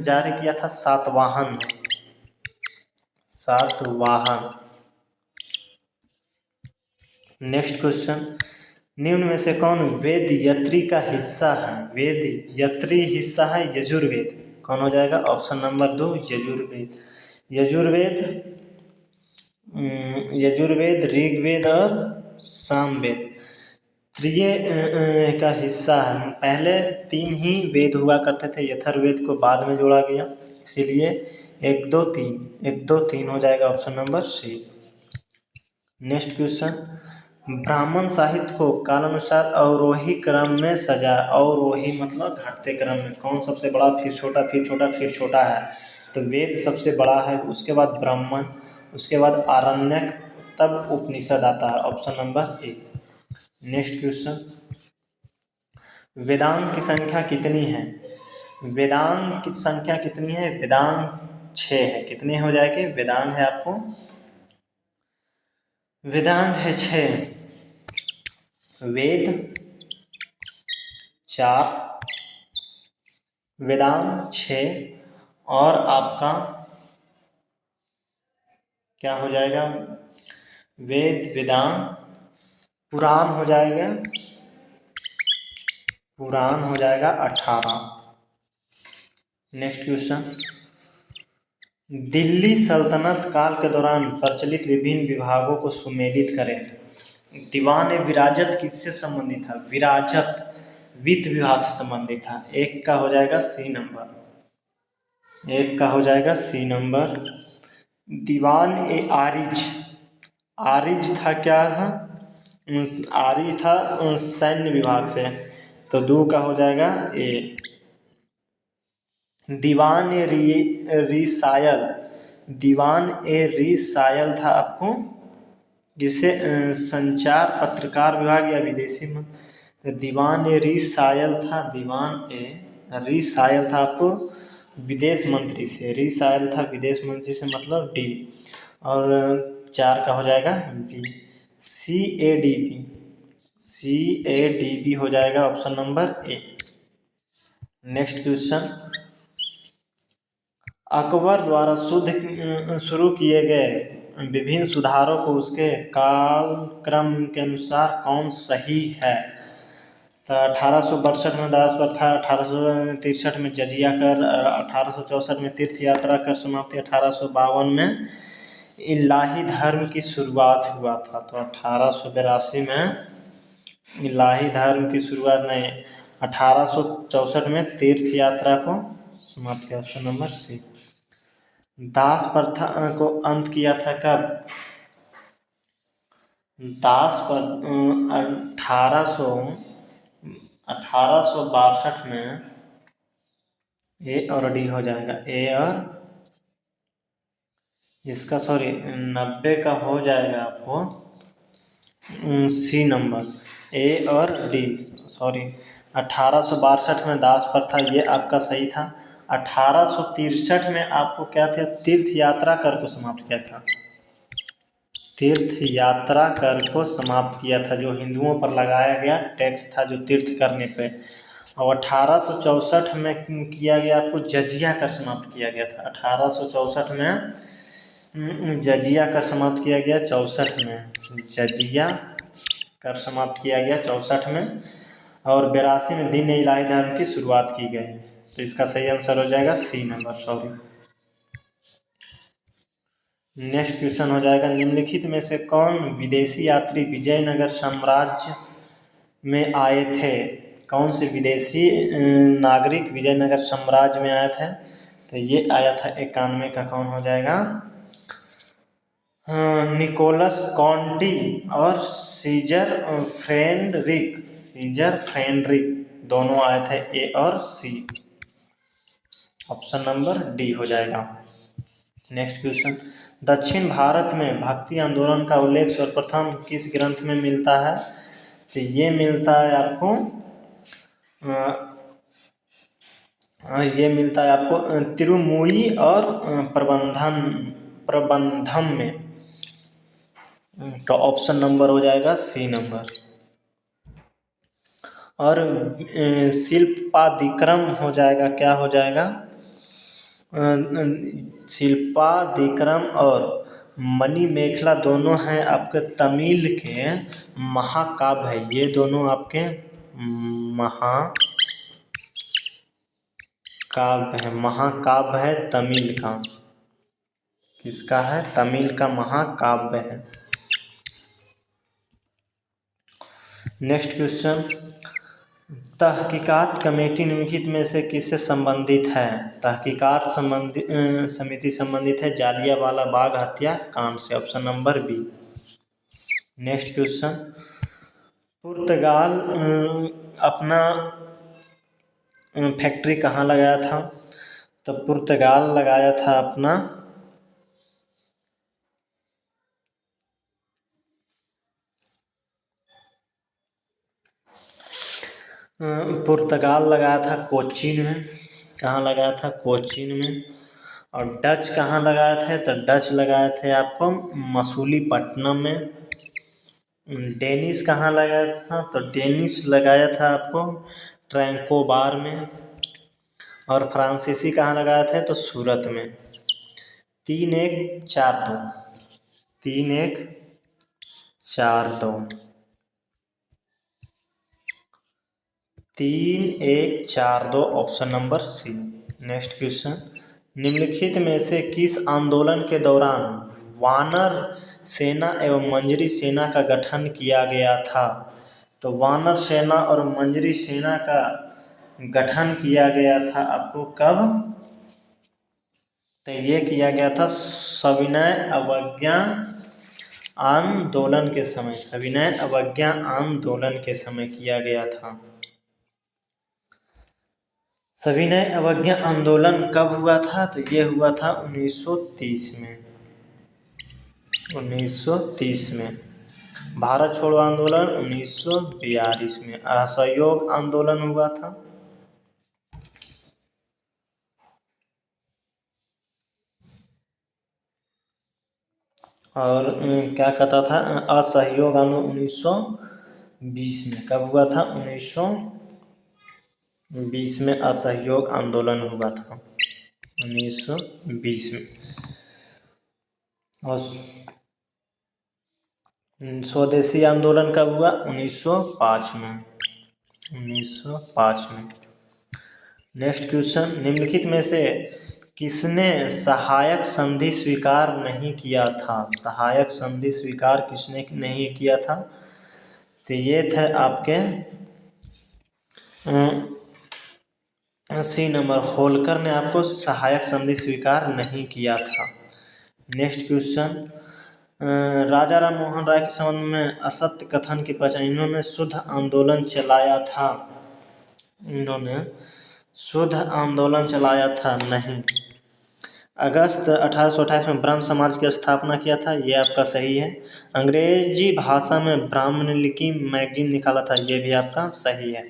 जारी किया था सातवाहन ने, सातवाहन। नेक्स्ट क्वेश्चन, निम्न में से कौन वेदयत्री का हिस्सा है? वेदयत्री हिस्सा है यजुर्वेद। कौन हो जाएगा? Option number 2 Yajurveda. यजुर्वेद ऋग्वेद और सामवेद। त्रिय का हिस्सा है। पहले 3 ही वेद हुआ करते थे, यथुर्वेद को बाद में जोड़ा गया, इसीलिए 1 2 3 1 2 3 हो जाएगा option number C. Next question, ब्राह्मण साहित्य को कालानुसार अवरोही क्रम में सजा। अवरोही मतलब घटते क्रम में, कौन सबसे बड़ा, फिर छोटा, फिर छोटा, फिर छोटा है, तो वेद सबसे बड़ा है, उसके बाद ब्राह्मण, उसके बाद आरण्यक, तब उपनिषद आता है, option number A. Next question, Vedang की संख्या कितनी है। वेदांग की संख्या कितनी है, वेदांग 6 है। कितने हो जाएंगे, वेदांग है आपको, वेदांग है 6, वेद 4, वेदांग 6, और आपका क्या हो जाएगा, वेद, वेदांग, पुराण हो जाएगा, पुराण हो जाएगा 18। नेक्स्ट क्वेश्चन, दिल्ली सल्तनत काल के दौरान प्रचलित विभिन्न विभागों को सुमेलित करें। दीवान विराजत किससे संबंधित था, विराजत वित्त विभाग से संबंधित था। एक का हो जाएगा सी नंबर, एक का हो जाएगा सी नंबर। दीवान ए आरिज, आरिज था, क्या था, आरिज था सैन्य विभाग से, तो 2 का हो जाएगा ए। दीवान ए रिसायल, दीवान ए रिसायल था आपको, जिसे संचार पत्रकार विभाग या विदेशी दीवान ए रिसायल था, दीवान ए रिसायल था आपको विदेश मंत्री से, रिसायल था विदेश मंत्री से, मतलब डी। और 4 का हो जाएगा डी, CADB, CADB हो जाएगा option number A. Next question, Akbar द्वारा शुरू किए गए विभिन्न सुधारों को उसके कालक्रम के अनुसार कौन सही है। तो 1862 में दास प्रथा, 1863 में जजिया कर, 1864 में तीर्थ यात्रा कर समाप्ति, 1852 में इलाही धर्म की शुरुआत हुआ था। तो 1882 में इलाही धर्म की शुरुआत नहीं, 1864 में तीर्थ यात्रा को समाप्त किया, ऑप्शन नंबर सी। दास प्रथा को अंत किया था कब, दास पर 1862 में, ए और डी हो जाएगा, ए और इसका सॉरी 90 का हो जाएगा आपको सी नंबर, ए और डी, सॉरी 1862 में दास प्रथा, ये आपका सही था। 1863 में आपको क्या था, तीर्थ यात्रा कर को समाप्त किया था, तीर्थ यात्रा कर को समाप्त किया था, जो हिंदुओं पर लगाया गया टैक्स था जो तीर्थ करने पे। और 1864 में किया गया आपको जजिया कर समाप्त किया गया था, 1864 में जजिया कर समाप्त किया गया, 64 में जजिया कर समाप्त किया गया 64 में, और 82 में दीन इलाही धर्म की शुरुआत की गई। तो इसका सही आंसर हो जाएगा C number, sorry. Next question हो जाएगा, निम्नलिखित में से कौन विदेशी यात्री विजयनगर साम्राज्य में आए थे। कौन से विदेशी नागरिक विजयनगर साम्राज्य में आए थे, तो ये आया था 91 का, कौन हो जाएगा, निकोलस कॉन्टी और सीजर फ्रेडरिक, सीजर फ्रेडरिक दोनों आए थे, ए और सी, ऑप्शन नंबर डी हो जाएगा। नेक्स्ट क्वेश्चन, दक्षिण भारत में भक्ति आंदोलन का उल्लेख सर्वप्रथम किस ग्रंथ में मिलता है, तो ये मिलता है आपको ये मिलता है आपको तिरुमुई और प्रबंधम में, तो ऑप्शन नंबर हो जाएगा सी नंबर। और शिल्पादिक्रम हो जाएगा, क्या हो जाएगा, शिल्पादिक्रम और मणिमेखला दोनों हैं आपके तमिल के महाकाव्य है, ये दोनों आपके महाकाव्य है, महाकाव्य है तमिल का, किसका है, तमिल का महाकाव्य है। नेक्स्ट क्वेश्चन, तहकीकात कमेटी निम्नलिखित में से किससे संबंधित है? तहकीकात समिति संबंधित है जालियांवाला बाग हत्याकांड से, option number B. Next question, पुर्तगाल अपना फैक्ट्री कहाँ लगाया था? तो पुर्तगाल लगाया था अपना पुर्तगाल लगाया था कोचीन में। कहाँ लगाया था? कोचीन में। और डच कहाँ लगाए थे? तो डच लगाए थे आपको मसूलीपट्टनम में। डेनिस कहाँ लगाया था? तो डेनिस लगाया था आपको ट्रैंकोबार में। और फ्रांसीसी कहाँ लगाए थे? तो सूरत में। 3-1-4-2, 3-1-4-2, 3-1-4-2, option number C. Next question, निम्नलिखित में से किस आंदोलन के दौरान वानर सेना एवं मंजरी सेना का गठन किया गया था? तो वानर सेना और मंजरी सेना का गठन किया गया था आपको कब? तो ये किया गया था सविनय अवज्ञा आंदोलन के समय। सविनय अवज्ञा आंदोलन के समय किया गया था। सविनय अवज्ञा आंदोलन कब हुआ था? तो ये हुआ था 1930 में। 1930 में। भारत छोड़ो आंदोलन 1942 में। असहयोग आंदोलन हुआ था। और क्या कहता था? असहयोग आंदोलन 1920 में। कब हुआ था? 1920 में असहयोग आंदोलन हुआ था। 1920 में। और स्वदेशी आंदोलन कब हुआ? 1905 में। 1905 में। नेक्स्ट क्वेश्चन, निम्नलिखित में से किसने सहायक संधि स्वीकार नहीं किया था? सहायक संधि स्वीकार किसने नहीं किया था? तो ये थे आपके सी नंबर, होलकर ने आपको सहायक संधि स्वीकार नहीं किया था। नेक्स्ट क्वेश्चन, राजा राम मोहन राय के संबंध में असत्य कथन की पहचान। इन्होंने शुद्ध आंदोलन चलाया था। इन्होंने शुद्ध आंदोलन चलाया था नहीं। अगस्त 1828 में ब्रह्म समाज की स्थापना किया था, ये आपका सही है। अंग्रेजी भाषा में ब्राह्मणलिपि मैगजीन निकाला था, ये भी आपका सही है।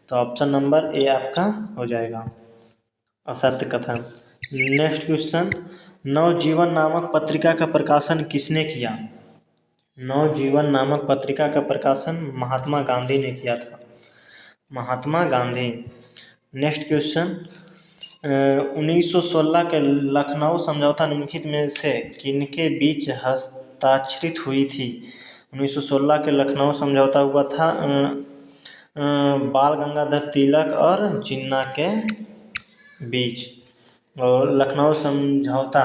तो ऑप्शन नंबर ए आपका हो जाएगा, असत्य कथन। नेक्स्ट क्वेश्चन, नवजीवन नामक पत्रिका का प्रकाशन किसने किया? नवजीवन नामक पत्रिका का प्रकाशन महात्मा गांधी ने किया था। महात्मा गांधी। नेक्स्ट क्वेश्चन, 1916 के लखनऊ समझौता निम्नलिखित में से किनके बीच हस्ताक्षरित हुई थी? 1916 के लखनऊ समझौता हुआ था बाल गंगाधर तिलक और जिन्ना के बीच। और लखनऊ समझौता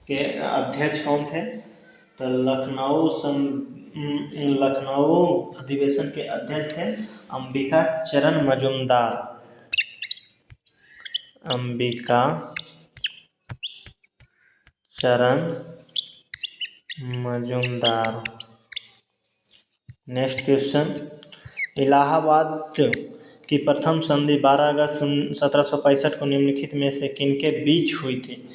के अध्यक्ष कौन थे? तो लखनऊ अधिवेशन के अध्यक्ष थे अंबिका चरण मजूमदार। अंबिका चरण मजूमदार। नेक्स्ट क्वेश्चन, इलाहाबाद की प्रथम संधि 12 अगस्त 1765 को निम्नलिखित में से किनके बीच हुई थी?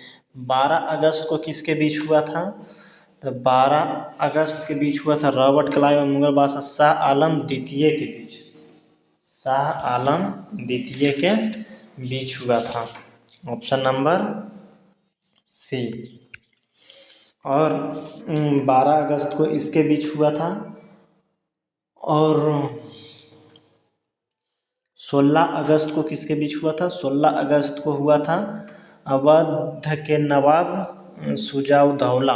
12 अगस्त को किसके बीच हुआ था? तो 12 अगस्त के बीच हुआ था रॉबर्ट क्लाइव और मुगल बादशाह शाह आलम द्वितीय के बीच। शाह आलम द्वितीय के बीच हुआ था, ऑप्शन नंबर सी। और 12 अगस्त को इसके बीच हुआ था। और 16 अगस्त को किसके बीच हुआ था? 16 अगस्त को हुआ था अवध के नवाब शुजाउद्दौला।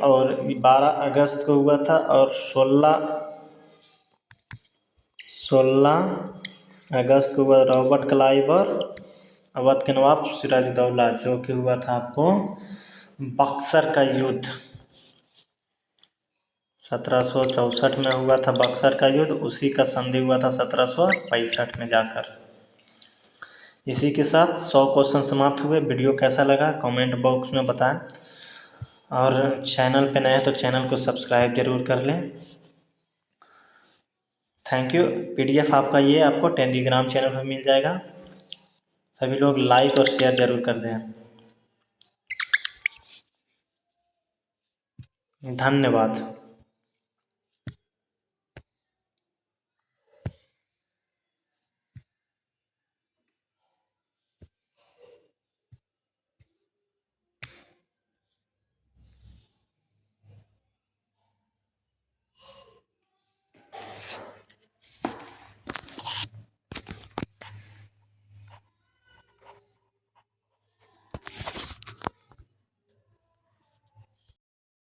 और 12 अगस्त को हुआ था। और 16 अगस्त को हुआ रॉबर्ट क्लाइव और अवध के नवाब सिराजुद्दौला, जो कि हुआ था आपको बक्सर का युद्ध। 1764 में हुआ था बक्सर का युद्ध, उसी का संधि हुआ था 1765 में जाकर। इसी के साथ 100 क्वेश्चन समाप्त हुए। वीडियो कैसा लगा कमेंट बॉक्स में बताएं, और चैनल पे नए हैं तो चैनल को सब्सक्राइब जरूर कर लें। Thank you. PDF आपका ये आपको टेलीग्राम चैनल पर मिल जाएगा। सभी लोग लाइक और शेयर जरूर कर दें। धन्यवाद।